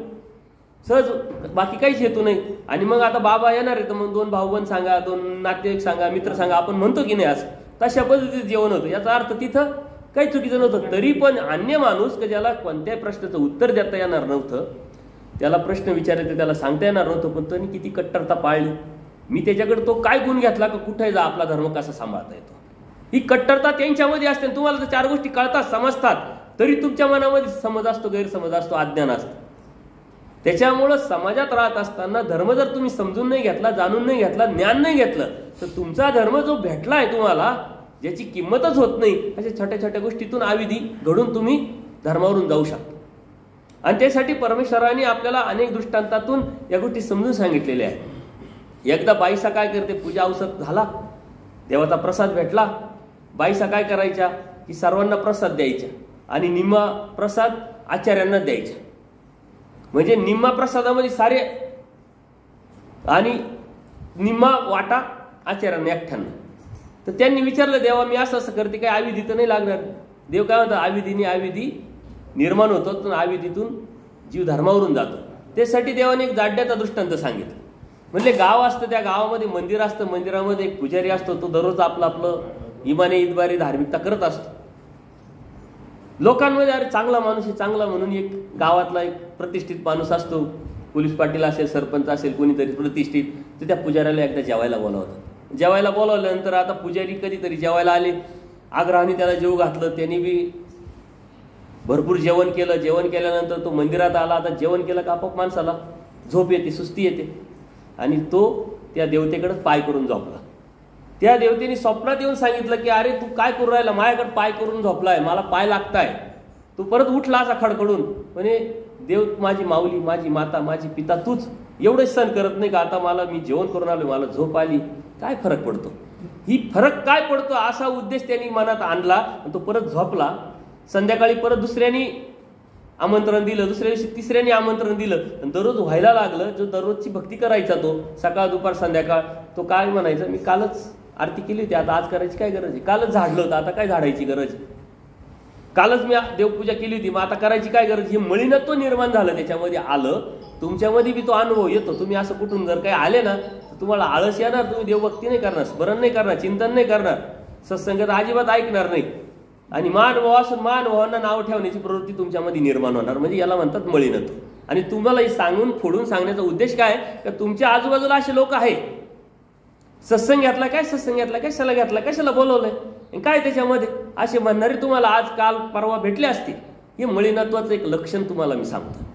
सहज, बाकी काहीच हेतू नाही. आणि मग आता बाबा येणार आहे तर मग दोन भाऊबंद सांगा, दोन नातेवाईक सांगा, मित्र सांगा, आपण म्हणतो की नाही असं, तशा पद्धतीचं जेवण होतं. याचा अर्थ तिथं काही चुकीचं नव्हतं. तरी पण अन्य माणूस की ज्याला कोणत्याही प्रश्नाचं उत्तर देता येणार नव्हतं, त्याला प्रश्न विचारायचे, त्याला सांगता येणार नव्हतं, पण त्यांनी किती कट्टरता पाळली. मी त्याच्याकडे तो काय गुण घेतला का कुठे जा, आपला धर्म कसा सांभाळता येतो, ही कट्टरता त्यांच्यामध्ये असते. तुम्हाला तर चार गोष्टी कळतात, समजतात, तरी तुमच्या मनामध्ये समज असतो, गैरसमज असतो, अज्ञान असतं. त्याच्यामुळं समाजात राहत असताना धर्म जर तुम्ही समजून नाही घेतला, जाणून नाही घेतला, ज्ञान नाही घेतलं, तर तुमचा धर्म जो भेटलाय तुम्हाला, ज्याची किंमतच होत नाही, अशा छोट्या छोट्या गोष्टीतून आविधी घडून तुम्ही धर्मावरून जाऊ शकता. आणि त्यासाठी परमेश्वराने आपल्याला अनेक दृष्टांतातून या गोष्टी समजून सांगितलेल्या आहेत. एकदा बाईसा काय करते, पूजा औषध झाला, देवाचा प्रसाद भेटला, बाईसा काय करायच्या की सर्वांना प्रसाद द्यायच्या आणि निम्मा प्रसाद आचार्यांना द्यायचा. म्हणजे निम्मा प्रसादामध्ये सारे आणि निम्मा वाटा आचार्यांना एकट्यानं. तर त्यांनी विचारलं, देवा मी असं असं करते, काय आविधी तर नाही लागणार? देव काय म्हणतात, आविधीने आविधी निर्माण होतो, तर आविधीतून जीव धर्मावरून जातो. त्यासाठी देवाने एक जाड्याचा दृष्टांत सांगितलं. म्हणजे गाव असतं, त्या गावामध्ये मंदिर असतं, मंदिरामध्ये एक पुजारी असतो, तो दररोज आपलं इमाने इतबारी धार्मिकता करत असतो. लोकांमध्ये अरे चांगला माणूस आहे, चांगला म्हणून एक गावातला एक प्रतिष्ठित माणूस असतो, पोलीस पाटील असेल, सरपंच असेल, कोणीतरी प्रतिष्ठित, तर त्या पुजाऱ्याला एकदा जेवायला बोलावतात. जेवायला बोलावल्यानंतर आता पुजारी कधीतरी जेवायला आले, आग्रहाने त्याला जेव घातलं, त्यांनी बी भरपूर जेवण केलं. जेवण केल्यानंतर तो मंदिरात आला. आता जेवण केलं का आपोआप माणसाला झोप येते, सुस्ती येते, आणि तो त्या देवतेकडे पाय करून झोपला. त्या देवतेने स्वप्नात येऊन सांगितलं की अरे तू काय करू राहिला, माझ्याकडे पाय करून झोपलाय, मला पाय लागताय. तो परत उठला असा खडखडून, म्हणे देव माझी माऊली, माझी माता, माझी पिता तूच, एवढंच सण करत नाही का? आता मला, मी जेवण करून आलो, मला झोप आली, काय फरक पडतो? ही फरक काय पडतो असा उद्देश त्यांनी मनात आणला. तो परत झोपला. संध्याकाळी परत दुसऱ्यानी आमंत्रण दिलं, दुसऱ्या दिवशी तिसऱ्याने आमंत्रण दिलं. दररोज व्हायला लागलं. जो दररोजची भक्ती करायचा, तो सकाळ दुपार संध्याकाळ, तो काय म्हणायचा, मी कालच आरती केली होती, आता आज करायची काय गरज आहे? कालच झाडलं होतं, आता काय झाडायची गरज? कालच मी देवपूजा केली होती, मग आता करायची काय गरज? हे मलिनत्व निर्माण झालं, त्याच्यामध्ये आलं. तुमच्यामध्ये बी तो अनुभव येतो. तुम्ही असं कुठून जर काही आले ना, तर तुम्हाला आळस येणार, तुम्ही देवभक्ती नाही करणार, स्मरण नाही करणार, चिंतन नाही करणार, सत्संगात अजिबात ऐकणार नाही, आणि महानुभावासून महानुभावांना नाव ठेवण्याची प्रवृत्ती तुमच्यामध्ये निर्माण होणार. म्हणजे याला म्हणतात मलिनत्व. आणि तुम्हाला हे सांगून फोडून सांगण्याचा उद्देश काय, का तुमच्या आजूबाजूला असे लोक आहे, सत्संग घेतला काय, सत्संग घेतला कशाला घेतला, कशाला बोलवलंय, काय त्याच्यामध्ये असे म्हणणारे तुम्हाला आज काल परवा भेटले असतील. हे मलिनत्वाचं एक लक्षण तुम्हाला मी सांगतो.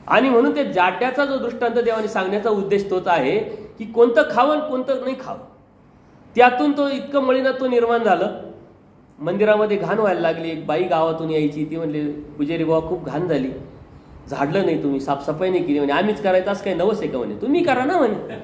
आणि म्हणून ते जाट्याचा जो दृष्टांत देवाने सांगण्याचा उद्देश तोच आहे की कोणतं खावं कोणतं नाही खावं. त्यातून तो इतकं मलिनत्व निर्माण झालं. मंदिरामध्ये घाण व्हायला लागली. एक बाई गावातून यायची, ती म्हणली पुजारी बाबा खूप घाण झाली, झाडलं नाही तुम्ही, साफसफाई नाही केली. म्हणे आम्हीच करायचं असं काही नवस आहे का? म्हणे तुम्ही करा ना म्हणे.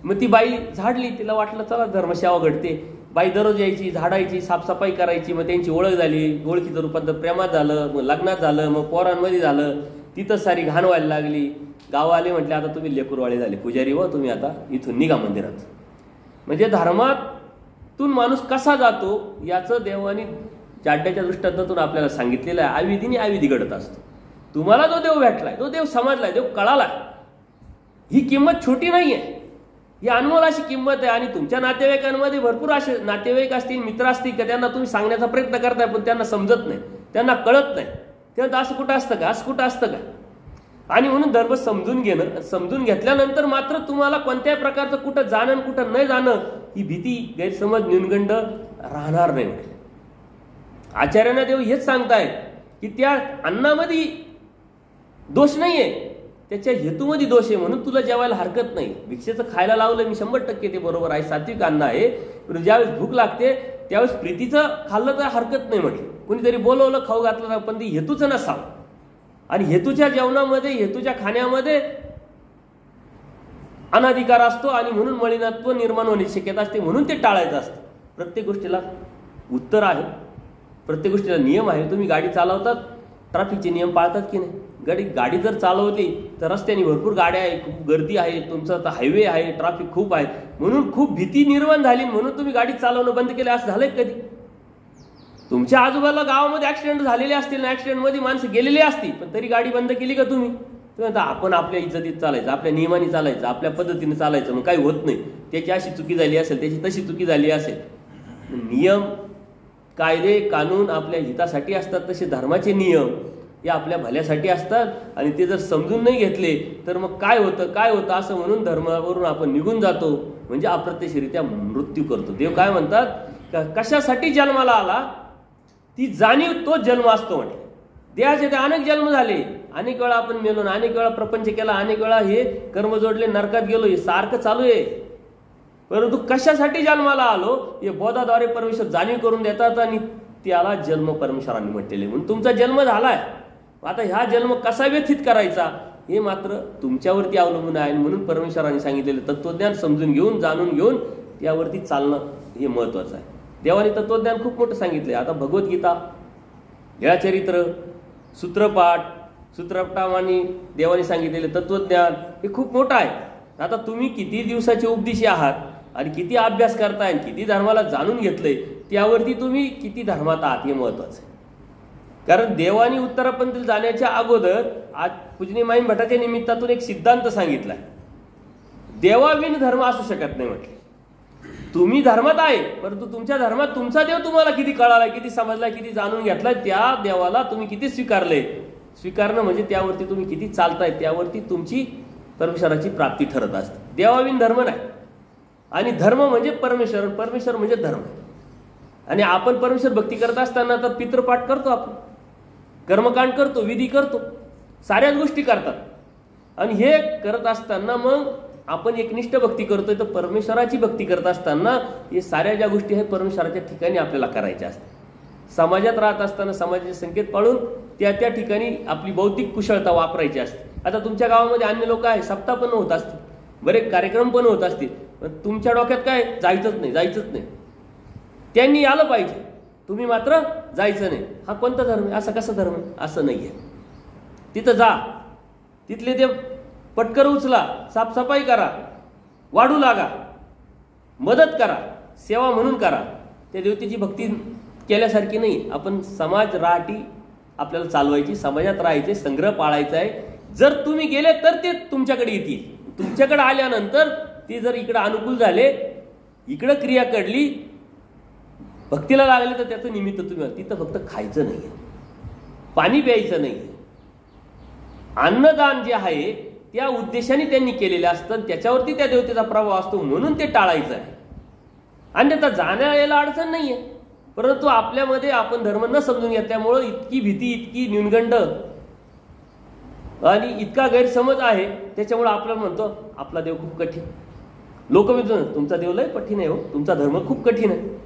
मग ती बाई झाडली. तिला वाटलं चला धर्मसेवा घडते. बाई दररोज यायची, झाडायची, साफसफाई करायची. मग त्यांची ओळख झाली, ओळखीचं रूपांतर प्रेमात झालं, मग लग्नात झालं, मग पोरांमध्ये झालं. तिथं सारी घाण व्हायला लागली. गाव आले, म्हटले आता तुम्ही लेकरवाळे झाले, पुजारी व तुम्ही आता इथून निघा मंदिरात. म्हणजे धर्मातून माणूस कसा जातो याचं देवाने जाड्याच्या दृष्टांतातून आपल्याला सांगितलेलं आहे. आविधीने आविधी घडत असतो. तुम्हाला जो देव भेटलाय, तो देव समजलाय, देव कळालाय. ही किंमत छोटी नाही आहे, ही अनमोल अशी किंमत आहे. आणि तुमच्या नातेवाईकांमध्ये भरपूर असे नातेवाईक असतील, मित्र असतील की त्यांना तुम्ही सांगण्याचा प्रयत्न करताय, पण त्यांना समजत नाही, त्यांना कळत नाही. तेव्हा असं कुठं असतं का, असं कुठं असतं का? आणि म्हणून धर्म समजून घेणं, समजून घेतल्यानंतर मात्र तुम्हाला कोणत्याही प्रकारचं कुठं जाणं आणि कुठं नाही जाणं ही भीती, गैरसमज, न्यूनगंड राहणार नाही. आचार्यांना देव हेच सांगतायत की त्या अन्नामध्ये दोष नाहीये, त्याच्या हेतूमध्ये दोष आहे, म्हणून तुला जेवायला हरकत नाही. भिक्षेचं खायला लावलं मी 100% ते बरोबर आहे, सात्विक अन्न आहे. पण ज्यावेळेस भूक लागते त्यावेळेस प्रीतीचं खाल्लं तर हरकत नाही म्हटलं. कुणीतरी बोलवलं, खाऊ घातलं, पण ते हेतूचं नसावं. आणि हेतूच्या जेवणामध्ये, हेतूच्या खाण्यामध्ये अनाधिकार असतो आणि म्हणून मलिनत्व निर्माण होण्याची शक्यता असते, म्हणून ते टाळायचं असतं. प्रत्येक गोष्टीला उत्तर आहे, प्रत्येक गोष्टीला नियम आहे. तुम्ही गाडी चालवतात, ट्रॅफिकचे नियम पाळतात की नाही? गाडी जर चालवली तर रस्त्याने भरपूर गाड्या आहे, खूप गर्दी आहे, तुमचा आता हायवे आहे, ट्रॅफिक खूप आहे, म्हणून खूप भीती निर्माण झाली, म्हणून तुम्ही गाडी चालवणं बंद केलं. असं झालंय कधी? तुमच्या आजूबाजूला गावामध्ये ऍक्सिडेंट झालेले असतील, ऍक्सिडेंटमध्ये माणसं गेलेली असतील, पण तरी गाडी बंद केली का तुम्ही? आपण आपल्या इज्जतीत चालायचं, आपल्या नियमाने चालायचं, आपल्या पद्धतीने चालायचं, मग काही होत नाही. त्याची अशी चुकी झाली असेल, त्याची तशी चुकी झाली असेल. नियम, कायदे, कानून आपल्या हितासाठी असतात, तसे धर्माचे नियम हे आपल्या भल्यासाठी असतात. आणि ते जर समजून नाही घेतले तर मग काय होतं असं म्हणून धर्मावरून आपण निघून जातो, म्हणजे अप्रत्यक्षरित्या मृत्यू करतो. देव काय म्हणतात, कशासाठी जन्माला आला ती जाणीव तो जन्म असतो म्हटलं. देहाचे ते अनेक जन्म झाले, अनेक वेळा आपण मेलो, अनेक वेळा प्रपंच केला, अनेक वेळा हे कर्म जोडले, नरकात गेलो, हे सारखं चालू आहे. परंतु कशासाठी जन्माला आलो हे बोधाद्वारे परमेश्वर जाणीव करून देतात आणि त्याला जन्म परमेश्वरांनी म्हटलेले. म्हणून तुमचा जन्म झालाय, आता ह्या जन्म कसा व्यथित करायचा हे मात्र तुमच्यावरती अवलंबून आहे. म्हणून परमेश्वरांनी सांगितलेलं तत्वज्ञान समजून घेऊन, जाणून घेऊन त्यावरती चालणं हे महत्वाचं आहे. देवाने तत्वज्ञान खूप मोठं सांगितलंय. आता भगवद्गीता, लीळाचरित्र, सूत्रपाठाने देवाने सांगितलेलं तत्वज्ञान हे खूप मोठं आहे. आता तुम्ही किती दिवसाचे उपदेशी आहात आणि किती अभ्यास करताय, किती धर्माला जाणून घेतलंय, त्यावरती तुम्ही किती धर्मात आहात हे महत्वाचं आहे. कारण देवानी उत्तरापंथीला जाण्याच्या अगोदर आज पूजनीय माईन भटाच्या निमित्तातून एक सिद्धांत सांगितलाय, देवाविन धर्म असू शकत नाही म्हटले. तुम्ही धर्मात आहे, परंतु तुमच्या धर्मात तुमचा देव तुम्हाला किती कळालाय, किती समजलाय, किती जाणून घेतलाय, त्या देवाला तुम्ही किती स्वीकारले. स्वीकारणं म्हणजे त्यावरती तुम्ही किती चालताय, त्यावरती तुमची परमेश्वराची प्राप्ती ठरत असते. देवाविन धर्म नाही. आणि धर्म म्हणजे परमेश्वर, परमेश्वर म्हणजे धर्म. आणि आपण परमेश्वर भक्ती करत असताना तर पितृपाठ करतो, आपण कर्मकांड करतो, विधी करतो, साऱ्याच गोष्टी करतात. आणि हे करत असताना मग आपण एकनिष्ठ भक्ती करतोय, तर परमेश्वराची भक्ती करत असताना हे साऱ्या ज्या गोष्टी आहेत परमेश्वराच्या ठिकाणी आपल्याला करायच्या असतात. समाजात राहत असताना समाजाचे संकेत पाळून त्या त्या ठिकाणी आपली बौद्धिक कुशलता वापरायची असते. आता तुमच्या गावामध्ये अन्य लोक आहे, सप्ताह पण होत असतील, बरेच कार्यक्रम पण होत असतील, पण तुमच्या डोक्यात काय, जायचंच नाही. त्यांनी आलं पाहिजे, तुम्ही मात्र जायचं नाही. हा कोणता धर्म आहे? असा कसा धर्म आहे? असं नाहीये. तिथं जा, तिथले ते पटकर उचला, साफसफाई करा, वाढू लागा, मदत करा, सेवा म्हणून करा. त्या देवतेची भक्ती केल्यासारखी नाही. आपण समाज राहटी आपल्याला चालवायची, समाजात राहायचे, संग्रह पाळायचा आहे. जर तुम्ही गेले तर ते तुमच्याकडे येतील. तुमच्याकडे आल्यानंतर ते जर इकडे अनुकूल झाले, इकडे क्रिया घडली, भक्तीला लागले, तर त्याचं निमित्त तुम्ही. तिथं फक्त खायचं नाही, पाणी प्यायचं नाही, अन्नदान जे आहे त्या उद्देशाने त्यांनी केलेलं असतं, त्याच्यावरती त्या देवतेचा प्रभाव असतो, म्हणून ते टाळायचं आहे. अन्यथा जाण्या यायला अडचण नाहीये, परंतु आपल्यामध्ये आपण धर्म न समजून घेतल्यामुळं इतकी भीती, इतकी न्यूनगंड आणि इतका गैरसमज आहे. त्याच्यामुळे आपल्याला म्हणतो आपला देव खूप कठीण. लोक म्हणतो तुमचा देव लय कठीण आहे, हो तुमचा धर्म खूप कठीण आहे.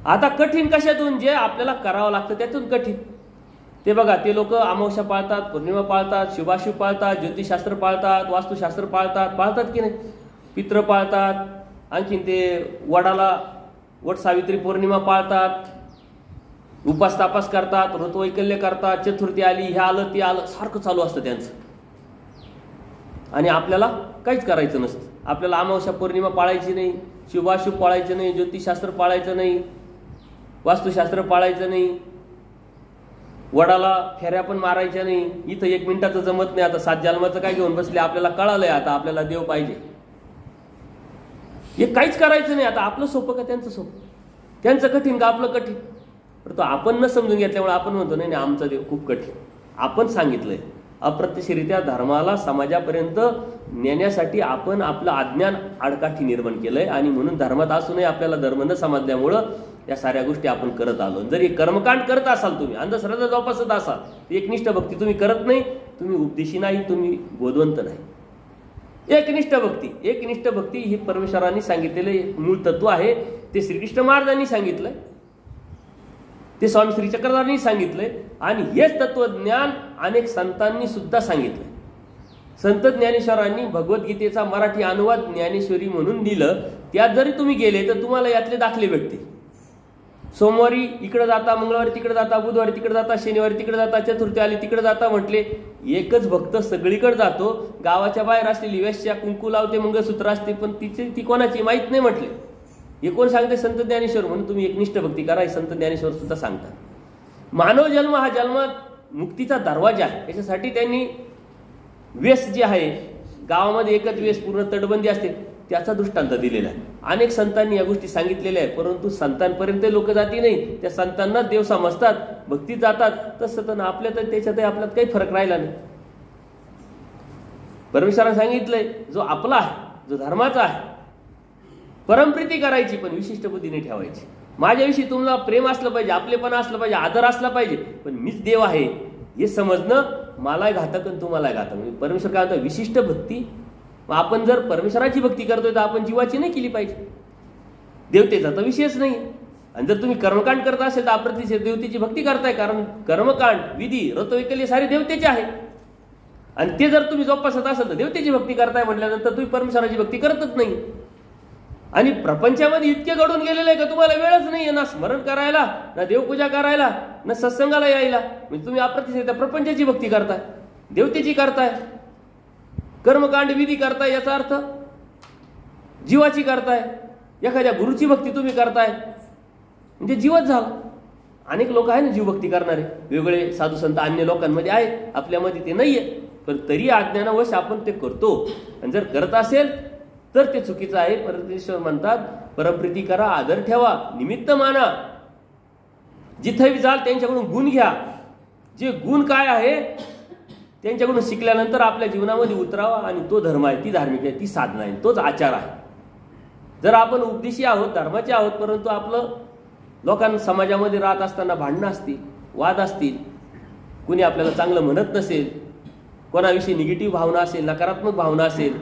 आता कठीण कशातून? जे आपल्याला करावं लागतं त्यातून कठीण. ते बघा, ते लोक अमावस्या पाळतात, पौर्णिमा पाळतात, शुभाशुभ पाळतात, ज्योतिषशास्त्र पाळतात, वास्तुशास्त्र पाळतात की नाही, पित्र पाळतात, आणखीन ते वट सावित्री पौर्णिमा पाळतात, उपास तापास करतात, व्रतवैकल्य करतात, चतुर्थी आली, हे आलं ते आलं, सारखं चालू असतं त्यांचं. आणि आपल्याला काहीच करायचं नसतं. आपल्याला अमावस्या पौर्णिमा पाळायची नाही, शुभाशुभ पाळायचं नाही, ज्योतिषशास्त्र पाळायचं नाही, वास्तुशास्त्र पाळायचं नाही, वडाला फेऱ्या पण मारायच्या नाही. इथं 1 मिनिटाचं जमत नाही. आता 7 जन्माचं काय घेऊन बसले, आपल्याला कळालंय आता आपल्याला देव पाहिजे. हे काहीच करायचं नाही. आता आपलं सोपं का त्यांचं सोपं? त्यांचं कठीण का आपलं कठीण? तर तो आपण न समजून घेतल्यामुळे आपण म्हणतो नाही आमचा देव खूप कठीण. आपण सांगितलंय अप्रत्यक्षरित्या धर्माला समाजापर्यंत नेण्यासाठी आपण आपलं अज्ञान आडकाठी निर्माण केलंय आणि म्हणून धर्मात असूनही आपल्याला धर्म न समजल्यामुळं या साऱ्या गोष्टी आपण करत आलो. जर हे कर्मकांड करत असाल, तुम्ही अंधश्रद्धा जोपासत असाल, एकनिष्ठ भक्ती तुम्ही करत नाही, तुम्ही उपदेशी नाही, तुम्ही बोधवंत नाही. एकनिष्ठ भक्ती ही परमेश्वरांनी सांगितलेले मूळ तत्व आहे. ते श्रीकृष्ण महाराजांनी सांगितलंय, ते स्वामी श्री चक्रधरांनी सांगितलंय आणि हेच तत्वज्ञान अनेक संतांनी सुद्धा सांगितलंय. संत ज्ञानेश्वरांनी भगवद्गीतेचा मराठी अनुवाद ज्ञानेश्वरी म्हणून दिलं. त्यात जरी तुम्ही गेले तर तुम्हाला यातले दाखले भेटतील. सोमवारी इकडे जाता, मंगळवारी तिकडे जाता, बुधवारी तिकडे जाता, शनिवारी तिकडे जाता, चतुर्थी आली तिकडे जाता म्हटले. एकच भक्त सगळीकडे जातो. गावाच्या बाहेर असलेली वेश्या कुंकू लावते, मंगळसूत्र असते, पण ती कोणाची माहीत नाही म्हटले. हे कोण सांगते? संत ज्ञानेश्वर. म्हणून तुम्ही एकनिष्ठ भक्ती करा, हे संत ज्ञानेश्वर सुद्धा सांगतात. मानव जन्म हा जन्म मुक्तीचा दरवाजा आहे. याच्यासाठी त्यांनी वेस जे आहे, गावामध्ये एकच वेस, पूर्ण तटबंदी असते, त्याचा दृष्टांत दिलेला आहे. अनेक संतांनी या गोष्टी सांगितलेल्या आहेत, परंतु संतांपर्यंत लोक जाती नाही. त्या संतांना देव समजतात, भक्तीत जातात. तसं तर आपल्यात त्याच्यात आपल्यात काही फरक राहिला नाही. परमेश्वराने सांगितलंय, जो आपला आहे, जो धर्माचा आहे, परमप्रीती करायची, पण विशिष्ट बुद्धीने ठेवायची. माझ्याविषयी तुम्हाला प्रेम असलं पाहिजे, आपलेपणा असलं पाहिजे, आदर असला पाहिजे, पण मीच देव आहे हे समजणं मलाही घातक आणि तुम्हालाही घातक. म्हणजे परमेश्वर काय म्हणतो? विशिष्ट भक्ती. आपण जर परमेश्वराची भक्ती करतोय तर आपण जीवाची नाही केली पाहिजे. देवतेचा तर विषयच नाही. आणि जर तुम्ही कर्मकांड करत असेल तर अप्रत्यक्ष देवतेची भक्ती करताय, कारण कर्मकांड, विधी, रतवैकल्य सारे देवतेचे आहे. आणि ते जर तुम्ही जोपासत असाल तर देवतेची भक्ती करताय म्हटल्यानंतर तुम्ही परमेश्वराची भक्ती करतच नाही. आणि प्रपंचामध्ये इतके घडून गेलेले आहे का तुम्हाला वेळच नाहीये ना स्मरण करायला, ना देवपूजा करायला, ना सत्संगाला यायला. म्हणजे तुम्ही अप्रत्यक्ष प्रपंचाची भक्ती करताय, देवतेची करताय, कर्मकांड विधी करताय, याचा अर्थ जीवाची करताय. एखाद्या गुरुची भक्ती तुम्ही करताय म्हणजे जीवच झाला. अनेक लोक आहे ना जीवभक्ती करणारे, वेगळे साधू संत अन्य लोकांमध्ये आहेत, आपल्यामध्ये ते नाहीये, पण तरी अज्ञानावश आपण ते करतो. आणि जर करत असेल तर ते चुकीचं आहे. परमेश्वर म्हणतात, परमप्रीती करा, आदर ठेवा, निमित्त माना, जिथे जाल त्यांच्याकडून गुण घ्या. जे गुण काय आहे त्यांच्याकडून शिकल्यानंतर आपल्या जीवनामध्ये उतरावा. आणि तो धर्म आहे, ती धार्मिक आहे, ती साधना आहे, तोच आचार आहे. जर आपण उपदेशी आहोत, धर्माचे आहोत, परंतु आपलं लोकांना समाजामध्ये राहत असताना भांडणं असतील, वाद असतील, कुणी आपल्याला चांगलं म्हणत नसेल, कोणाविषयी निगेटिव्ह भावना असेल, नकारात्मक भावना असेल,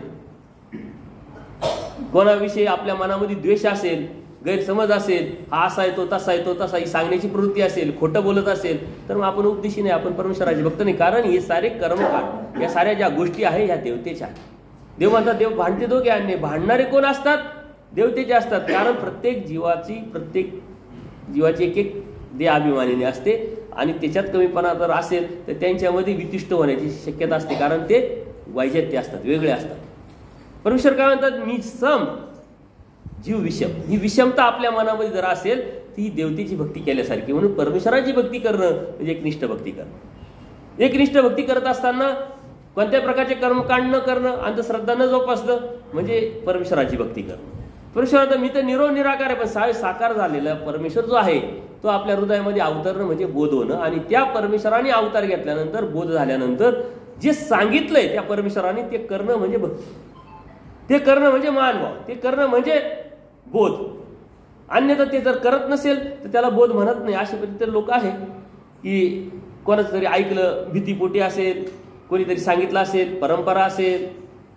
कोणाविषयी आपल्या मनामध्ये द्वेष असेल, गैरसमज असेल, हा असा येतो, तसा येतो, तसा ही सांगण्याची प्रवृत्ती असेल, खोटं बोलत असेल, तर मग आपण उपदेशी नाही, आपण परमेश्वराचे भक्त नाही. कारण हे सारे कर्मकांड, या साऱ्या ज्या गोष्टी आहे ह्या देवतेच्या आहेत. देव म्हणतात, देव भांडते दोघे आणि भांडणारे कोण असतात? देवतेचे असतात. कारण प्रत्येक जीवाची एक एक देहाभिमानीने असते आणि त्याच्यात कमीपणा जर असेल तर त्यांच्यामध्ये वितिष्ट होण्याची शक्यता असते, कारण ते वैजयत्य असतात, वेगळे असतात. परमेश्वर काय म्हणतात? मी सम, जीव विषम. ही विषमता आपल्या मनामध्ये जर असेल ती देवतेची भक्ती केल्यासारखी. म्हणून परमेश्वराची भक्ती करणं म्हणजे एकनिष्ठ भक्ती करणं. एकनिष्ठ भक्ती करत असताना कोणत्या प्रकारचे कर्मकांड न करणं, अंधश्रद्धा न जोपासणं म्हणजे परमेश्वराची भक्ती करणं. परमेश्वर मी तर निराकार आहे, पण साकार झालेला परमेश्वर जो आहे तो आपल्या हृदयामध्ये अवतरणं म्हणजे बोध होणं. आणि त्या परमेश्वराने अवतार घेतल्यानंतर, बोध झाल्यानंतर जे सांगितलंय त्या परमेश्वराने ते करणं म्हणजे भक्ती, ते करणं म्हणजे मानभाव, ते करणं म्हणजे बोध. अन्यथा ते जर करत नसेल तर त्याला बोध म्हणत नाही. असे पद्धतीचे लोक आहे की कोणाचं तरी ऐकलं, भीतीपोटी असेल, कोणीतरी सांगितलं असेल, परंपरा असेल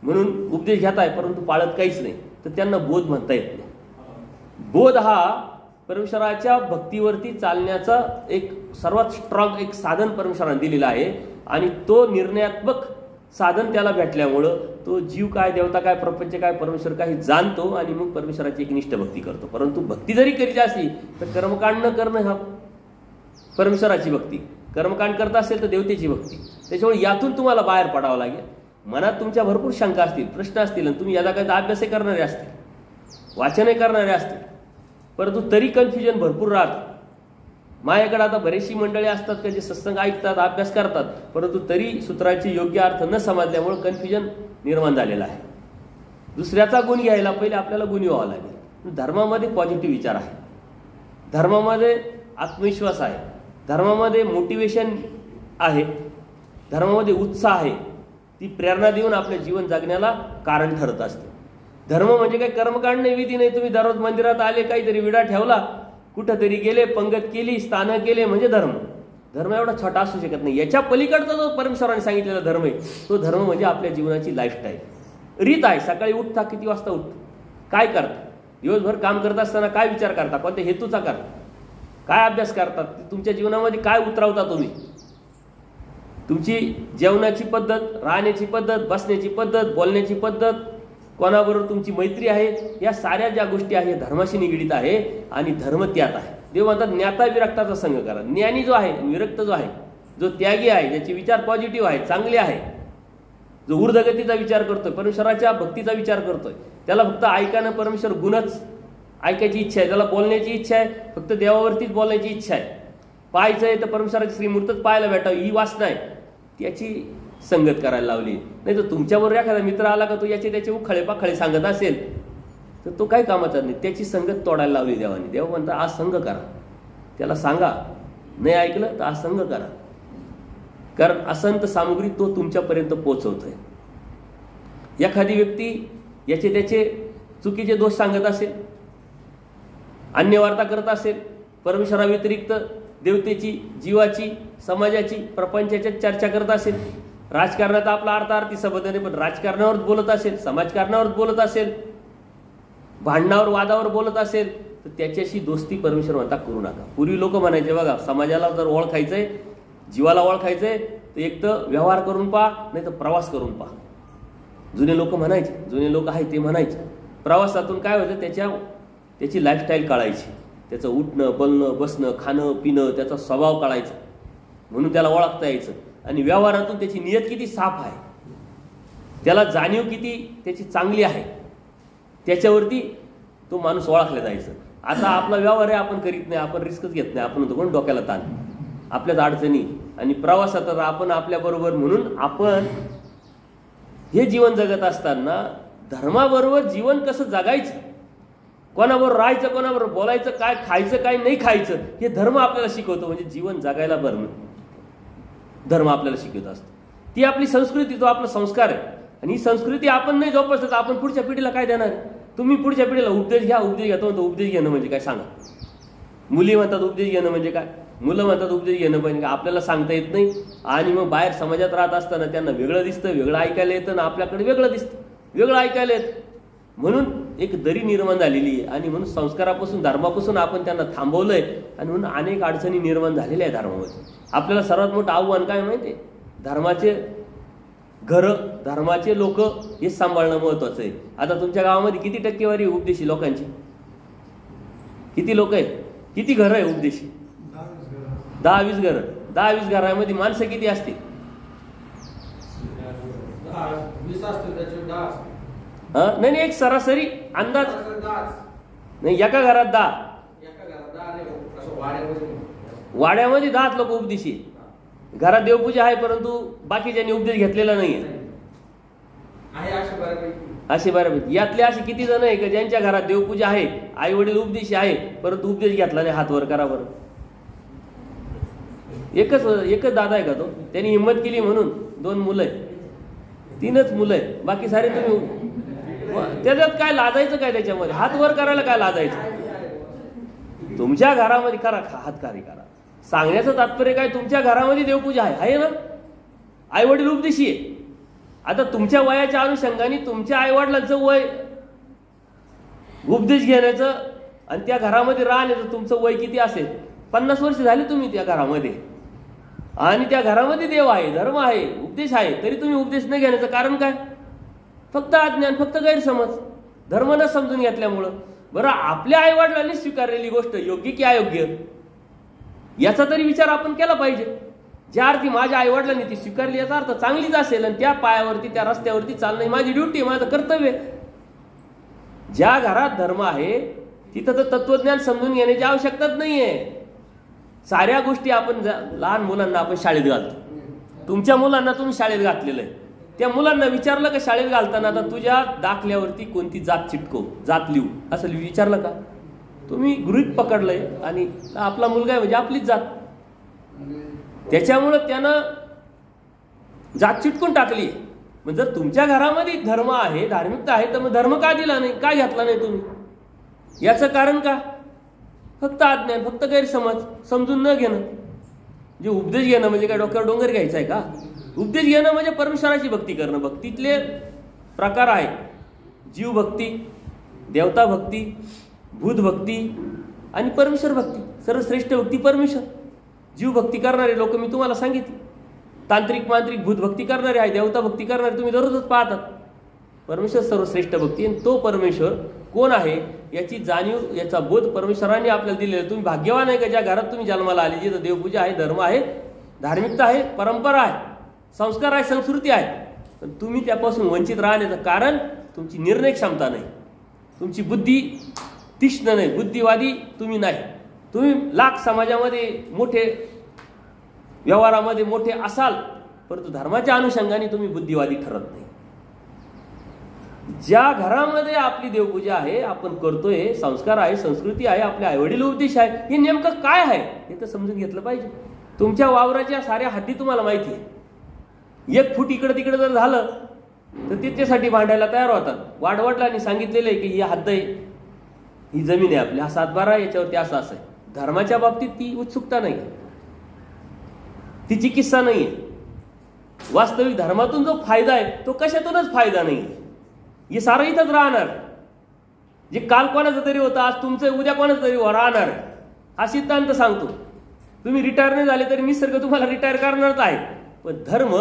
म्हणून उपदेश घेत आहे, परंतु पाळत काहीच नाही, तर त्यांना बोध म्हणता येत नाही. बोध हा परमेश्वराच्या भक्तीवरती चालण्याचा एक सर्वात स्ट्रॉंग एक साधन परमेश्वराने दिलेला आहे. आणि तो निर्णयात्मक साधन त्याला भेटल्यामुळं तो जीव काय, देवता काय, प्रपंच काय, परमेश्वर काय हे जाणतो आणि मग परमेश्वराची एकनिष्ठ भक्ती करतो. परंतु भक्ती जरी करीत असली तर कर्मकांड न करणं हा परमेश्वराची भक्ती, कर्मकांड करत असेल तर देवतेची भक्ती. त्याच्यामुळे यातून तुम्हाला बाहेर पडावं लागेल. मनात तुमच्या भरपूर शंका असतील, प्रश्न असतील, आणि तुम्ही याचा काही अभ्यासही करणारे असतील, वाचनही करणारे असतील, परंतु तरी कन्फ्युजन भरपूर राहतं. माझ्याकडे आता बरेचशी मंडळी असतात का जे सत्संग ऐकतात, अभ्यास करतात, परंतु तरी सूत्राचे योग्य अर्थ न समजल्यामुळे कन्फ्युजन निर्माण झालेला आहे. दुसऱ्याचा गुण घ्यायला पहिले आपल्याला गुणी व्हावं लागेल. धर्मामध्ये पॉझिटिव्ह विचार आहे, धर्मामध्ये आत्मविश्वास आहे, धर्मामध्ये मोटिवेशन आहे, धर्मामध्ये उत्साह आहे, ती प्रेरणा देऊन आपले जीवन जगण्याला कारण ठरत असते. धर्म म्हणजे काही कर्मकांड नाही, विधी नाही. तुम्ही दररोज मंदिरात आले, काहीतरी विडा ठेवला, कुठंतरी गेले, पंगत केली, स्थानं केले म्हणजे धर्म. धर्म एवढा छोटा असू शकत नाही. याच्या पलीकडचा जो परमेश्वराने सांगितलेला धर्म आहे तो धर्म म्हणजे आपल्या जीवनाची लाईफस्टाईल, रीत आहे. सकाळी उठता, किती वाजता उठता, काय करता, दिवसभर काम करत असताना काय विचार करता, कोणत्या हेतूचा करता, काय अभ्यास करतात, तुमच्या जीवनामध्ये काय उतरवता तुम्ही, तुमची जेवणाची पद्धत, राहण्याची पद्धत, बसण्याची पद्धत, बोलण्याची पद्धत, कोणाबरोबर तुमची मैत्री आहे, या साऱ्या ज्या गोष्टी आहेत धर्माशी निगडीत आहे. आणि धर्म त्यात आहे. देव म्हणतात ज्ञाता विरक्ताचा संग करा. ज्ञानी जो आहे, विरक्त जो आहे, जो त्यागी आहे, ज्याचे विचार पॉझिटिव्ह आहे, चांगले आहे, जो ऊर्ध्वगतीचा विचार करतोय, परमेश्वराच्या भक्तीचा विचार करतोय, त्याला फक्त ऐकानं परमेश्वर गुणच ऐकायची इच्छा आहे, त्याला बोलण्याची इच्छा आहे, फक्त देवावरतीच बोलण्याची इच्छा आहे, पाहायचं आहे तर परमेश्वराची श्रीमूर्तच पाहायला भेटावं ही वासना आहे, त्याची संगत करायला लावली. नाही तर तुमच्याबरोबर एखादा मित्र आला का तो याचे त्याचे उखळे पाखळे सांगत असेल तर तो काही कामाचा नाही, त्याची संगत तोडायला लावली देवाने. देव म्हणतात आज संग करा, त्याला सांगा, नाही ऐकलं तर आज संग करा, कारण असंत सामुग्री तो तुमच्यापर्यंत पोहोचवतोय. एखादी व्यक्ती याचे त्याचे चुकीचे दोष सांगत असेल, अन्य वार्ता करत असेल, परमेश्वराव्यतिरिक्त देवतेची, जीवाची, समाजाची, प्रपंचाची चर्चा करत असेल, राजकारणात आपला अर्थार्थी संबंध नाही पण राजकारणावर बोलत असेल, समाजकारणावर बोलत असेल, भांडणावर वादावर बोलत असेल तर त्याच्याशी दोस्ती परमेश्वर म्हणता करू नका. पूर्वी लोक म्हणायचे बघा, समाजाला जर ओळखायचंय, जीवाला ओळखायचंय तर एक तर व्यवहार करून पहा, नाही तर प्रवास करून पहा. जुने लोक म्हणायचे, जुने लोक आहेत ते म्हणायचे. प्रवासातून काय होतं, त्याची लाईफस्टाईल कळायची, त्याचं उठणं, बोलणं, बसणं, खाणं, पिणं, त्याचा स्वभाव कळायचा, म्हणून त्याला ओळखता यायचं. आणि व्यवहारातून त्याची नियत किती साफ आहे, त्याला जाणीव किती त्याची चांगली आहे, त्याच्यावरती तो माणूस ओळखला जायचं. आता आपला व्यवहार आहे, आपण करीत नाही, आपण रिस्कच घेत नाही, आपण कोण डोक्याला ताण, आपल्याच अडचणी. आणि प्रवासात आपण आपल्याबरोबर, म्हणून आपण हे जीवन जगत असताना धर्माबरोबर जीवन कसं जगायचं, कोणाबरोबर राहायचं, कोणाबरोबर बोलायचं, काय खायचं, काय नाही खायचं, हे धर्म आपल्याला शिकवतो. म्हणजे जीवन जगायला धर्म आपल्याला शिकवत असतो. ती आपली संस्कृती, तो आपला संस्कार आहे. आणि ही संस्कृती आपण नाही जोपासत आपण पुढच्या पिढीला काय देणार आहे? तुम्ही पुढच्या पिढीला उपदेश घ्या, उपदेश घेतो म्हणतो, उपदेश घेणं म्हणजे काय सांगा. मुली म्हणतात उपदेश घेणं म्हणजे काय, मुलं म्हणतात उपदेश घेणं म्हणजे काय, आपल्याला सांगता येत नाही. आणि मग बाहेर समाजात राहत असताना त्यांना वेगळं दिसतं, वेगळं ऐकायला येतं, ना आपल्याकडे वेगळं दिसतं, वेगळं ऐकायला येतं. म्हणून एक दरी निर्माण झालेली आहे. आणि म्हणून संस्कारापासून, धर्मापासून आपण त्यांना थांबवलंय. आणि म्हणून अनेक अडचणी निर्माण झालेल्या आहे धर्मामध्ये. आपल्याला सर्वात मोठं आव्हान काय माहिती आहे? धर्माचे घरं, धर्माचे लोक हे सांभाळणं महत्वाचं आहे. आता तुमच्या गावामध्ये किती टक्केवारी उपदेशी लोकांची? किती लोक आहेत, किती घरं आहे उपदेशी? 10-20 घरं. 10-20 घरामध्ये माणसं किती असतील? 20 नाही, एक सरासरी अंदाज नाही. एका घरात 10, वाड्यामध्ये 10 लोक उपदेशी. घरात देवपूजा आहे परंतु बाकीच्यांनी उपदेश घेतलेला नाहीये, असे बऱ्यापैकी. यातले असे किती जण आहे की ज्यांच्या घरात देवपूजा आहे, आई वडील उपदेशी आहे परंतु उपदेश घेतला नाही? हात वर करा बरं. एकच दादा आहे का तो? त्यांनी हिंमत केली म्हणून 2 मुलं आहे, 3च मुलं आहे, बाकी सारे तुम्ही. त्याच्यात काय लाजायचं काय? त्याच्यामध्ये हात वर करायला काय लाजायचं? तुमच्या घरामध्ये करा, हात कार्य करा. सांगण्याचं तात्पर्य काय? तुमच्या घरामध्ये देवपूजा आहे ना, आई वडील उपदेशी आहे. आता तुमच्या वयाच्या अनुषंगाने तुमच्या आई वडिलांचं वय उपदेश घेण्याचं आणि त्या घरामध्ये राहण्याचं तुमचं वय किती असेल? 50 वर्ष झाले तुम्ही त्या घरामध्ये, आणि त्या घरामध्ये देव आहे, धर्म आहे, उपदेश आहे, तरी तुम्ही उपदेश नाही घेण्याचं कारण काय? फक्त अज्ञान, फक्त गैरसमज, धर्म न समजून घेतल्यामुळं. बरं, आपल्या आई वडिलांनी स्वीकारलेली गोष्ट योग्य की अयोग्य याचा तरी विचार आपण केला पाहिजे. ज्या अर्थी माझ्या आई वडिलांनी ती स्वीकारली याचा अर्थ चांगलीच असेल, आणि त्या पायावरती, त्या रस्त्यावरती चालणं माझी ड्युटी, माझं कर्तव्य. ज्या घरात धर्म आहे तिथं तर तत्वज्ञान समजून घेण्याची आवश्यकताच नाहीये. साऱ्या गोष्टी आपण लहान मुलांना आपण शाळेत घालतो. तुमच्या मुलांना तुम्ही शाळेत घातलेलं आहे, त्या मुलांना विचारलं का शाळेत घालताना आता तुझ्या दाखल्यावरती कोणती जात चिटकव, जात लिहू, असं विचारलं का? तुम्ही गृहीत पकडलंय आणि आपला मुलगा आहे म्हणजे आपलीच जात. त्याच्यामुळं त्यानं जात चिटकून टाकली. मग जर तुमच्या घरामध्ये धर्म आहे, धार्मिकता आहे, तर मग धर्म का दिला नाही, का घेतला नाही तुम्ही? याचं कारण का? फक्त अज्ञान, फक्त गैरसमज, समजून न घेणं. जे उपदेश घेणं म्हणजे काय डोक्यावर डोंगर घ्यायचा आहे का? उपदेश घेणं म्हणजे परमेश्वराची भक्ती करणं. भक्तीतले प्रकार आहे जीवभक्ती, देवता भक्ती, भूत भक्ती आणि परमेश्वर भक्ती. सर्वश्रेष्ठ भक्ती परमेश्वर. जीवभक्ती करणारे लोक मी तुम्हाला सांगितले. तांत्रिक मांत्रिक भूत भक्ती करणारे आहे, देवता भक्ती करणारे तुम्ही दररोजच पाहतात. परमेश्वर सर्वश्रेष्ठ भक्ती. आणि तो परमेश्वर कोण आहे याची जाणीव, याचा बोध परमेश्वराने आपल्याला दिलेला. तुम्ही भाग्यवान आहे का ज्या घरात तुम्ही जन्माला आले, जिथं देवपूजा आहे, धर्म आहे, धार्मिकता आहे, परंपरा आहे, संस्कार आहे, संस्कृती आहे. पण तुम्ही त्यापासून वंचित राहण्याचं कारण तुमची निर्णय क्षमता नाही, तुमची बुद्धी तीक्ष्ण नाही, बुद्धिवादी तुम्ही नाही. तुम्ही लाख समाजामध्ये मोठे, व्यवहारामध्ये मोठे असाल, परंतु धर्माच्या अनुषंगाने तुम्ही बुद्धिवादी ठरत नाही. ज्या घरामध्ये आपली देवपूजा आहे, आपण करतोय, संस्कार आहे, संस्कृती आहे, आपले आईवडील उपदेश आहे, हे नेमकं काय आहे हे तर समजून घेतलं पाहिजे. तुमच्या वावराच्या साऱ्या हद्दी तुम्हाला माहिती आहे. 1 फूट इकडं तिकडं जर झालं तर त्याच्यासाठी भांडायला तयार होतात. वाडवडिलांनी सांगितलेलं आहे की ही हद्द आहे, ही जमीन आहे आपली, हा 7-12 आहे, याच्यावरती असं आहे. धर्माच्या बाबतीत ती उत्सुकता नाही, ती चिकित्सा नाही आहे. वास्तविक धर्मातून जो फायदा आहे तो कशातूनच फायदा नाही. हे सारं इथंच राहणार. जे काल कोणाचं तरी होतं, आज तुमचं, उद्या कोणाचं तरी राहणार. हा सिद्धांत सांगतो. तुम्ही रिटायर नाही झाले तरी निसर्ग तुम्हाला रिटायर करणारच आहे. पण धर्म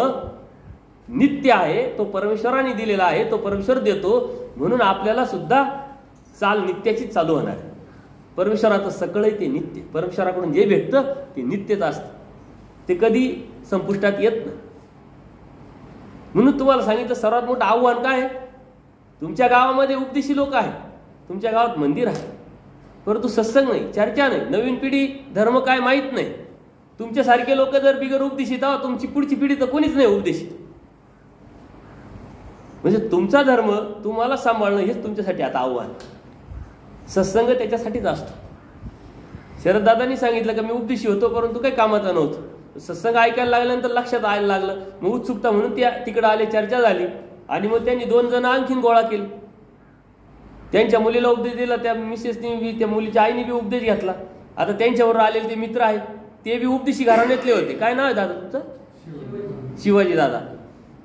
नित्य आहे, तो परमेश्वराने दिलेला आहे, तो परमेश्वर देतो. म्हणून आपल्याला सुद्धा चाल नित्याचीच चालू होणार आहे. परमेश्वराचं सगळं ते नित्य, परमेश्वराकडून जे भेटतं ते नित्यच असतं, ते कधी संपुष्टात येत नाही. म्हणून तुम्हाला सांगितलं सर्वात मोठं आव्हान काय आहे? तुमच्या गावामध्ये उपदेशी लोक आहेत, तुमच्या गावात मंदिर आहे, परंतु सत्संग नाही, चर्चा नाही. नवीन पिढी धर्म काय माहीत नाही. तुमच्यासारखे लोक जर बिगर उपदेशित आहोत, तुमची पुढची पिढी तर कोणीच नाही उपदेशित. म्हणजे तुमचा धर्म तुम्हाला सांभाळणं हेच तुमच्यासाठी आता आव्हान. सत्संग त्याच्यासाठीच असतो. शरददादांनी सांगितलं की मी उपदेशी होतो परंतु काही कामाचा नव्हतं. सत्संग ऐकायला लागल्यानंतर लक्षात यायला लागलं, मग उत्सुकता म्हणून त्या तिकडे आले, चर्चा झाली आणि मग त्यांनी 2 जण आणखीन गोळा केले. त्यांच्या मुलीला उपदेश दिला, त्या मिसेसनी बी, त्या मुलीच्या आईने बी उपदेश घेतला. आता त्यांच्याबरोबर आलेले ते मित्र आहेत, ते बी उपदेशी घराण्यातले होते. काय नाव आहे दादा तुमचं? शिवाजी दादा.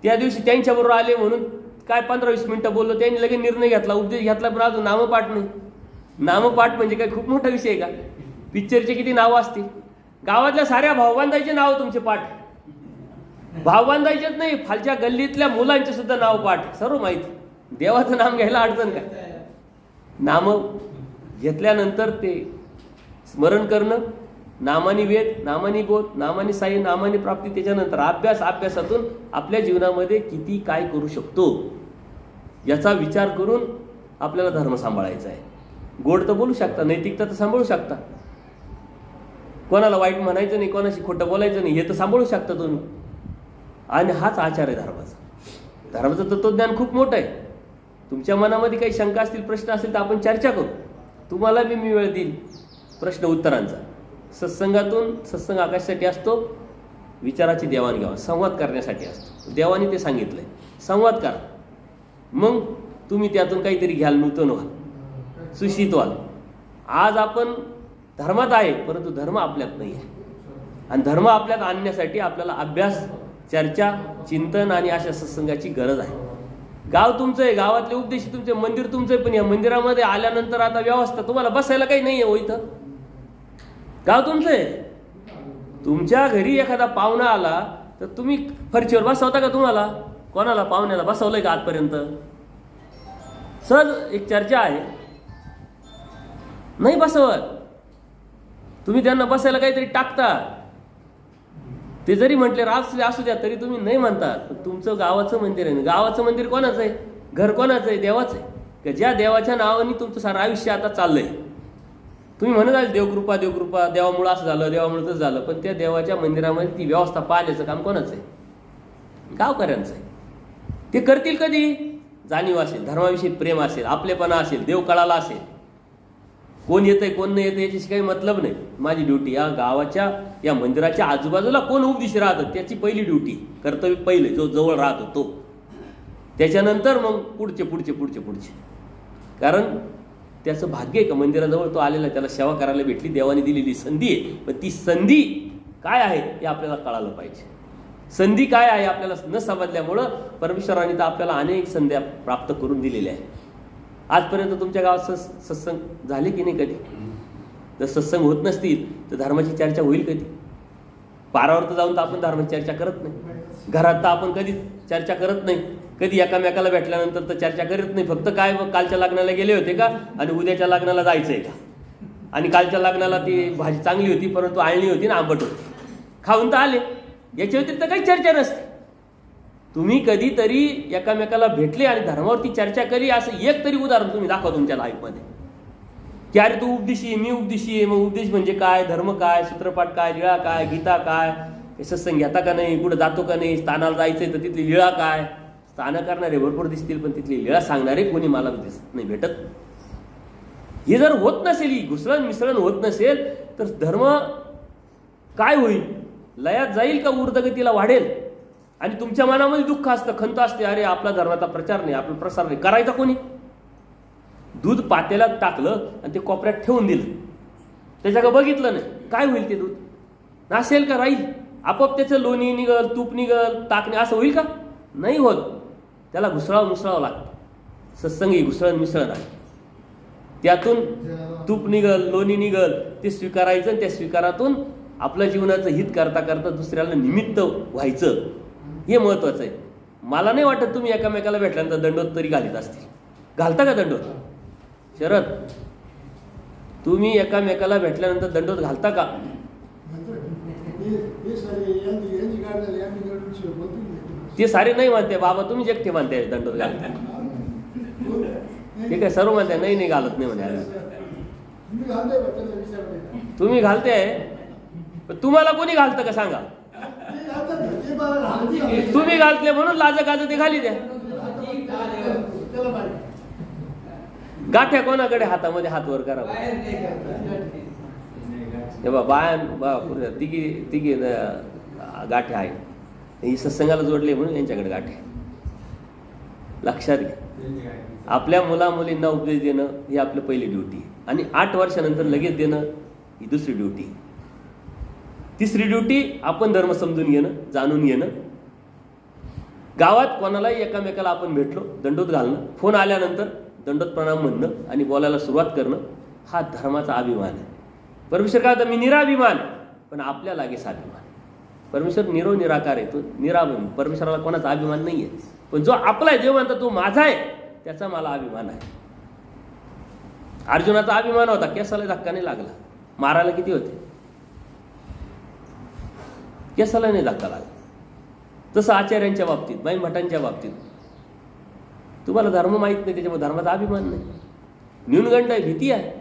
त्या दिवशी त्यांच्याबरोबर आले म्हणून काय 15-20 मिनिटं बोललो, त्यांनी लगेच निर्णय घेतला, उपदेश घेतला, पण अजून नामपाठ नाही. नामपाठ म्हणजे काय खूप मोठा विषय आहे का? पिक्चरचे किती नावं असतील? गावातल्या साऱ्या भावबांधांचे नाव तुमचे पाठ. भाव बांधायचेच नाही, खालच्या गल्लीतल्या मुलांचे सुद्धा नाव पाठ, सर्व माहिती. देवाचं नाम घ्यायला अडचण काय? नाम घेतल्यानंतर ते स्मरण करणं, नामानी वेद, नामानी बोध, नामानी साई, नामानी प्राप्ती. त्याच्यानंतर अभ्यास, अभ्यासातून आपल्या जीवनामध्ये किती काय करू शकतो याचा विचार करून आपल्याला धर्म सांभाळायचा आहे. गोड तर बोलू शकता, नैतिकता तर सांभाळू शकता, कोणाला वाईट म्हणायचं नाही, कोणाशी खोटं बोलायचं नाही, हे तर सांभाळू शकता तुम्ही. आणि हाच आचार आहे धर्माचा. धर्माचं तत्वज्ञान खूप मोठं आहे. तुमच्या मनामध्ये काही शंका असतील, प्रश्न असतील तर आपण चर्चा करू. तुम्हाला बी मी वेळ देईल प्रश्न उत्तरांचा. सत्संगातून, सत्संग आकाशासाठी असतो, विचाराची देवाणघेवाण संवाद करण्यासाठी असतो. देवाने ते सांगितलंय, संवाद करा, मग तुम्ही त्यातून काहीतरी घ्याल, नूतन व्हाल, सुशीत व्हाल. आज आपण धर्मात आहे परंतु धर्म आपल्यात नाही आहे. आणि धर्म आपल्यात आणण्यासाठी आपल्याला अभ्यास, चर्चा, चिंतन आणि अशा सत्संगाची गरज आहे. गाव तुमचं आहे, गावातले उपदेशी तुमचे, मंदिर तुमचं आहे, पण या मंदिरामध्ये आल्यानंतर आता व्यवस्था, तुम्हाला बसायला काही नाही आहे हो इथं. गाव तुमचं आहे. तुमच्या घरी एखादा पाहुणा आला तर तुम्ही फरशीवर बसवता का? तुम्हाला कोणाला पाहुण्याला बसवलंय का आजपर्यंत? सहज एक चर्चा आहे, नाही बसवत. तुम्ही त्यांना बसायला काहीतरी टाकता. ते जरी म्हटले रास असू द्या तरी तुम्ही नाही म्हणतात. तुमचं गावाचं मंदिर आहे. गावाचं मंदिर कोणाचं आहे? घर कोणाचं आहे? देवाचं आहे. की ज्या देवाच्या नावाने तुमचं सारं आयुष्य आता चाललंय. तुम्ही म्हणत आहे देवकृपा, देवकृपा, देवामुळं असं झालं, देवामुळं तसं झालं, पण त्या देवाच्या मंदिरामध्ये ती व्यवस्था पाहण्याचं काम कोणाचं आहे? गावकऱ्यांचं आहे. ते करतील कधी? जाणीव असेल, धर्माविषयी प्रेम असेल, आपलेपणा असेल, देव कळाला असेल. कोण येतंय कोण नाही येतं याच्याशी काही मतलब नाही. माझी ड्युटी या गावाच्या या मंदिराच्या आजूबाजूला कोण उपदेशी राहतं त्याची पहिली ड्युटी, कर्तव्य पहिले, जो जवळ राहतो तो. त्याच्यानंतर मग पुढचे पुढचे पुढचे पुढचे. कारण त्याचं भाग्य आहे का मंदिराजवळ तो आलेला, त्याला सेवा करायला भेटली, देवाने दिलेली संधी आहे. पण ती संधी काय आहे हे आपल्याला कळालं पाहिजे. संधी काय आहे आपल्याला न समजल्यामुळं परमेश्वराने तर आपल्याला अनेक संध्या प्राप्त करून दिलेल्या आहेत. आजपर्यंत तुमच्या गावात सत्संग झाले की नाही कधी? जर सत्संग होत नसतील तर धर्माची चर्चा होईल कधी? पारावर तर जाऊन तर आपण धर्माची चर्चा करत नाही, घरात तर आपण कधी चर्चा करत नाही, कधी एकामेकाला भेटल्यानंतर तर चर्चा करत नाही. फक्त काय मग कालच्या लग्नाला गेले होते का आणि उद्याच्या लग्नाला जायचंय का, आणि कालच्या लग्नाला ती भाजी चांगली होती परंतु आळणी होती ना आंबट होती, खाऊन तर आले, याच्या व्यतिरिक्त काही चर्चा नसते. तुम्ही कधीतरी एकामेकाला भेटले आणि धर्मावरती चर्चा करी असं एक तरी उदाहरण तुम्ही दाखवा तुमच्या लाईफमध्ये की अरे तू उपदेशी आहे, मी उपदेशी आहे. मग उपदेश म्हणजे काय, धर्म काय, सूत्रपाठ काय, लीळा काय, गीता काय, सत्संग घेता का नाही, कुठं जातो का नाही, स्थानाला जायचंय तर तिथली लीळा काय. स्थानं करणारे भरपूर दिसतील पण तिथली लीळा सांगणारे कोणी मला दिसत नाही, भेटत. हे जर होत नसेल, ही घुसळण मिसळण होत नसेल तर धर्म काय होईल? लयात जाईल का ऊर्ध्वगतीला वाढेल? आणि तुमच्या मनामध्ये दुःख असतं, खंत असते, अरे आपला धर्माचा प्रचार नाही, आपला प्रसार नाही, करायचा कोणी? दूध पातेल्यात टाकलं आणि ते कोपऱ्यात ठेवून दिलं, त्याच्याकडे बघितलं नाही, काय होईल? ते दूध नासेल का राहील? आपोआप त्याचं लोणी निघल, तूप निघल, ताकणे असं होईल का? नाही होत. त्याला घुसळावं मिसळावं लागतं. सत्संग ही घुसळण मिसळण आहे. त्यातून तूप निघल, लोणी निघल, ते स्वीकारायचं आणि त्या स्वीकारातून आपल्या जीवनाचं हित करता करता दुसऱ्याला निमित्त व्हायचं, हे महत्वाचं आहे. मला नाही वाटत तुम्ही एकामेकाला भेटल्यानंतर दंडोत तरी घालीत असतील. घालता का दंडोत? शरद, तुम्ही एकामेकाला भेटल्यानंतर दंडोत घालता का? ते सारे नाही म्हणते बाबा, तुम्हीच एकटे म्हणते दंडोत घालता. ठीक आहे, सर्व म्हणते नाही नाही घालत नाही म्हणे. तुम्ही घालते, पण तुम्हाला कोणी घालतं का सांगा? तुम्ही घालते म्हणून लाज गाज ते घाली द्या. गाठ्या कोणाकडे हातामध्ये हात वर करा. बाया तिघी गाठ्या आहेत, ही सत्संगाला जोडले म्हणून यांच्याकडे गाठ्या. लक्षात घ्या, आपल्या मुला मुलींना उपदेश देणं ही आपली पहिली ड्युटी आहे, आणि 8 वर्षानंतर लगेच देणं ही दुसरी ड्युटी. तिसरी ड्युटी आपण धर्म समजून घेणं, जाणून घेणं. गावात कोणालाही एकामेकाला आपण भेटलो दंडोत घालणं, फोन आल्यानंतर दंडोत प्रणाम म्हणणं आणि बोलायला सुरुवात करणं, हा धर्माचा अभिमान आहे. परमेश्वर काय होता, मी निराभिमान, पण आपल्या लागेच अभिमान. परमेश्वर निराकार आहे, तो निराभिमान. परमेश्वराला कोणाचा अभिमान नाही आहे, पण जो आपला आहे, जो म्हणता तो माझा आहे, त्याचा मला अभिमान आहे. अर्जुनाचा अभिमान होता, केसाला धक्का नाही लागला. मारायला किती होते, केसाला नाही धक्का लागला. तसं आचार्यांच्या बाबतीत, बाई भटांच्या बाबतीत तुम्हाला धर्म माहित नाही, त्याच्यामुळे धर्माचा अभिमान नाही, न्यूनगंड आहे, भीती आहे.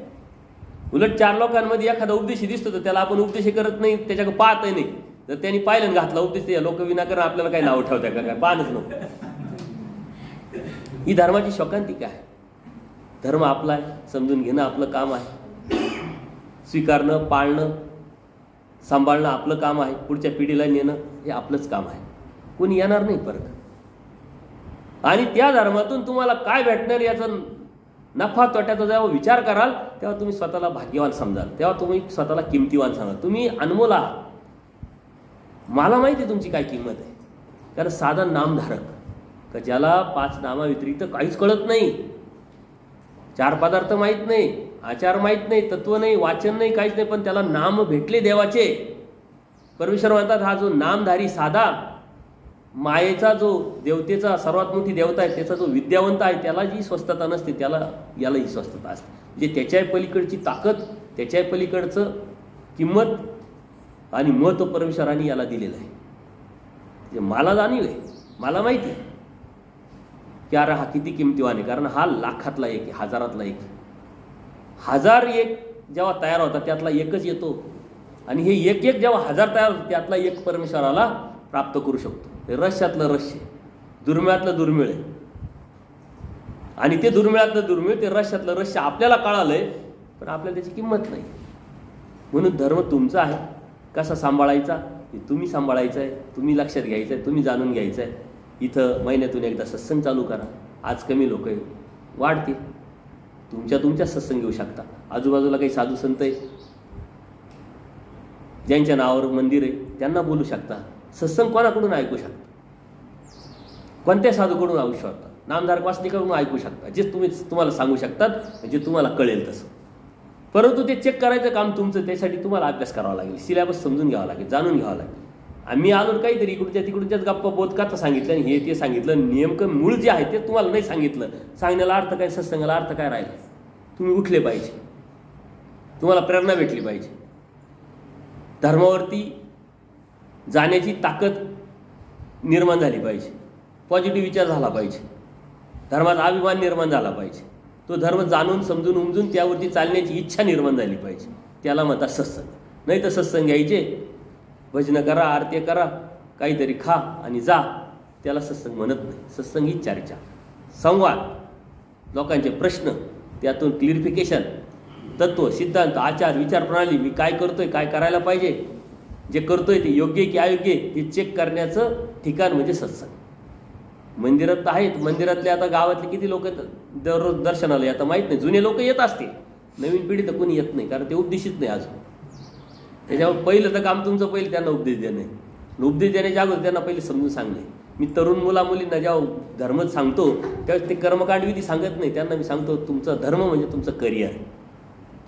उलट 4 लोकांमध्ये एखादा उपदेशी दिसतो तर त्याला आपण उपदेश करत नाही, त्याच्याकडे पाहतही नाही. जर त्यांनी पाहिलं घातला उपदेश, लोक विनाकारण आपल्याला काही नाव ठेवत्या का, काय पाहणच नको. ही धर्माची शोकांतिका आहे. धर्म आपला आहे, समजून घेणं आपलं काम आहे, स्वीकारणं, पाळणं, सांभाळणं आपलं काम आहे, पुढच्या पिढीला नेणं हे आपलंच काम आहे. कोणी येणार नाही परत. आणि त्या धर्मातून तुम्हाला काय भेटणार याचा नफा तोट्याचा जेव्हा विचार कराल तेव्हा तुम्ही स्वतःला भाग्यवान समजाल, तेव्हा तुम्ही स्वतःला किमतीवान समजाल. तुम्ही अनमोल आहात. मला माहिती आहे तुमची काय किंमत आहे. कारण साधा नामधारक का ज्याला 5 नामाव्यतिरिक्त काहीच कळत नाही, 4 पदार्थ माहीत नाही, आचार माहीत नाही, तत्व नाही, वाचन नाही, काहीच नाही, पण त्याला नाम भेटले देवाचे. परमेश्वर म्हणतात हा जो नामधारी साधा मायेचा जो देवतेचा सर्वात मोठी देवता आहे त्याचा जो विद्यावंत आहे त्याला जी स्वस्थता नसते त्याला याला ही स्वस्थता असते. म्हणजे त्याच्या पलीकडची ताकद, त्याच्या पलीकडचं किंमत आणि महत्त्व परमेश्वराने याला दिलेलं आहे. म्हणजे मला जाणीव आहे, मला माहिती आहे की अरे हा किती किमतीवान आहे. कारण हा लाखातला एक आहे, हजारातला एक. 1000 एक जेव्हा तयार होतात त्यातला एकच येतो, आणि हे एक जेव्हा 1000 तयार होतात त्यातला एक परमेश्वराला प्राप्त करू शकतो. हे रहस्यातलं रहस्य, दुर्मिळातलं दुर्मिळ आहे. आणि ते दुर्मिळातलं दुर्मिळ, ते रहस्यातलं रहस्य आपल्याला कळालंय पण आपल्याला त्याची किंमत नाही. म्हणून धर्म तुमचा आहे, कसा सांभाळायचा हे तुम्ही सांभाळायचं आहे, तुम्ही लक्षात घ्यायचं आहे, तुम्ही जाणून घ्यायचं आहे. इथं महिन्यातून एकदा सत्संग चालू करा. आज कमी लोक आहे, वाढतील. तुमच्या सत्संग घेऊ शकता. आजूबाजूला काही साधू संत आहे ज्यांच्या नावावर मंदिर आहे, त्यांना बोलू शकता. सत्संग कोणाकडून ऐकू शकता, कोणत्या साधूकडून ऐकू शकता, नामधारक वासनिकाकडून ऐकू शकता, जे तुम्हाला सांगू शकतात, म्हणजे तुम्हाला कळेल तसं. परंतु ते चेक करायचं काम तुमचं. त्यासाठी तुम्हाला अभ्यास करावा लागेल, सिलेबस समजून घ्यावा लागेल, जाणून घ्यावा लागेल. आम्ही आलो काहीतरी इकडूनच्या तिकडूनच्याच गप्पा बोधकाचं सांगितलं आणि हे ते सांगितलं. नेमकं मूळ जे आहे ते तुम्हाला नाही सांगितलं. सांगण्याला अर्थ काय, सत्संगाला अर्थ काय राहिला. तुम्ही उठले पाहिजे, तुम्हाला प्रेरणा भेटली पाहिजे, धर्मावरती जाण्याची ताकद निर्माण झाली पाहिजे, पॉझिटिव्ह विचार झाला पाहिजे, धर्माचा अभिमान निर्माण झाला पाहिजे, तो धर्म जाणून समजून उमजून त्यावरती चालण्याची इच्छा निर्माण झाली पाहिजे. त्याला म्हणतात सत्संग. नाही तर सत्संग घ्यायचे, भजनं करा, आरती करा, काहीतरी खा आणि जा, त्याला सत्संग म्हणत नाही. सत्संग ही चर्चा, संवाद, लोकांचे प्रश्न, त्यातून क्लिअरिफिकेशन, तत्व, सिद्धांत, आचार, विचार प्रणाली, मी काय करतोय, काय करायला पाहिजे, जे करतोय ते योग्य की अयोग्य हे चेक करण्याचं ठिकाण म्हणजे सत्संग. मंदिरात तर आहेत, मंदिरातले आता गावातले किती लोक दररोज दर्शनाला आता माहीत नाही. जुने लोक येत असतील, नवीन पिढी तर कोणी येत नाही, कारण ते उपदेशित नाही अजून. त्याच्यावर पहिलं तर काम तुमचं पहिलं त्यांना उपदेश देणे. उपदेश देण्याच्या अगोदर त्यांना पहिले समजून सांगणे. मी तरुण मुलामुलींना जेव्हा धर्म सांगतो त्यावेळेस ते कर्मकांड विधी सांगत नाही. त्यांना मी सांगतो तुमचा धर्म म्हणजे तुमचं करिअर आहे,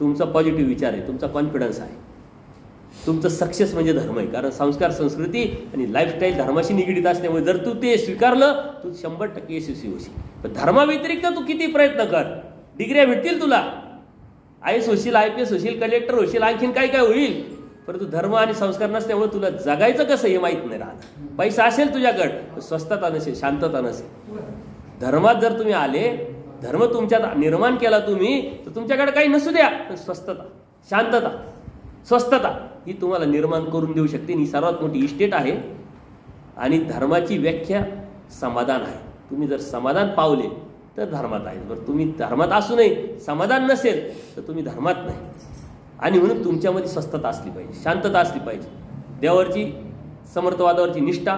तुमचा पॉझिटिव्ह विचार आहे, तुमचा कॉन्फिडन्स आहे, तुमचं सक्सेस म्हणजे धर्म आहे. कारण संस्कार, संस्कृती आणि लाईफस्टाईल धर्माशी निगडीत असल्यामुळे जर तू ते स्वीकारलं तू 100% यशस्वी होशील. पण धर्माव्यतिरिक्त तू किती प्रयत्न कर, डिग्र्या भेटतील तुला, IAS होशील, IPS होशील, कलेक्टर होशील, आणखीन काय काय होईल, परंतु धर्म आणि संस्कार नसल्यामुळे तुला जगायचं कसं हे माहीत नाही राहत. पैसा असेल तुझ्याकडं, स्वस्थता नसेल, शांतता नसेल. धर्मात जर तुम्ही आले, धर्म तुमच्यात निर्माण केला तुम्ही, तर तुमच्याकडे काही नसू द्या, पण स्वस्थता, शांतता, स्वस्थता ही तुम्हाला निर्माण करून देऊ शकते. ही सर्वात मोठी इस्टेट आहे. आणि धर्माची व्याख्या समाधान आहे. तुम्ही जर समाधान पावले तर धर्मात आहे. जर तुम्ही धर्मात असू नये, समाधान नसेल, तर तुम्ही धर्मात नाही. आणि म्हणून तुमच्यामध्ये स्वस्थता असली पाहिजे, शांतता असली पाहिजे, देवावरची, समर्थवादावरची निष्ठा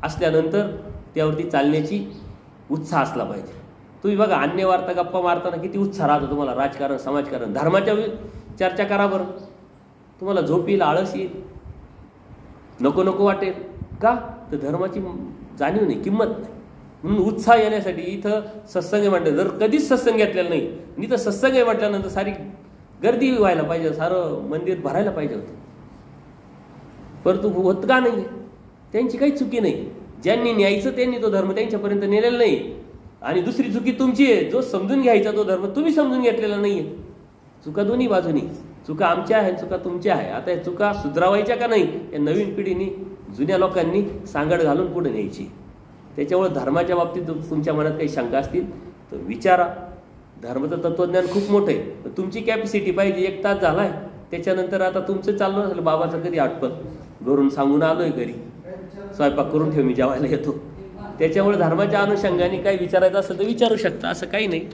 असल्यानंतर त्यावरती चालण्याची उत्साह असला पाहिजे. तुम्ही बघा, अन्य वार्ता गप्पा मारताना किती उत्साह राहतो तुम्हाला. राजकारण, समाजकारण, धर्माच्या चर्चा करा बरं, तुम्हाला झोप येईल, आळस येईल, नको नको वाटेल. का तर धर्माची जाणीव नाही, किंमत नाही. म्हणून उत्साह येण्यासाठी इथं सत्संग म्हटलं, जर कधीच सत्संग घेतलेला नाही, मी तर सत्संग म्हटल्यानंतर सारी गर्दी व्हायला पाहिजे, सारं मंदिर भरायला पाहिजे होतं. परंतु होत का नाही, त्यांची काही चुकी नाही. ज्यांनी न्यायचं त्यांनी तो धर्म त्यांच्यापर्यंत नेलेला नाही. आणि दुसरी चुकी तुमची आहे, जो समजून घ्यायचा तो धर्म तुम्ही समजून घेतलेला नाही आहे. चुका दोन्ही बाजूनी, चुका आमच्या आहे, चुका तुमच्या आहे. आता या चुका सुधारावायच्या का नाही, या नवीन पिढीने, जुन्या लोकांनी सांगड घालून पुढे न्यायची. त्याच्यामुळे धर्माच्या बाबतीत तुमच्या मनात काही शंका असतील तर विचारा. धर्माचं तत्वज्ञान खूप मोठं आहे, तुमची कॅपॅसिटी पाहिजे. 1 तास झालाय, त्याच्यानंतर आता तुमचं चाललं असेल, बाबाचं कधी आठवण, घरून सांगून आलोय, घरी स्वयंपाक करून ठेव, मी जेवायला येतो. त्याच्यामुळे धर्माच्या अनुषंगाने काही विचारायचं असेल तर विचारू शकता, असं काही नाही.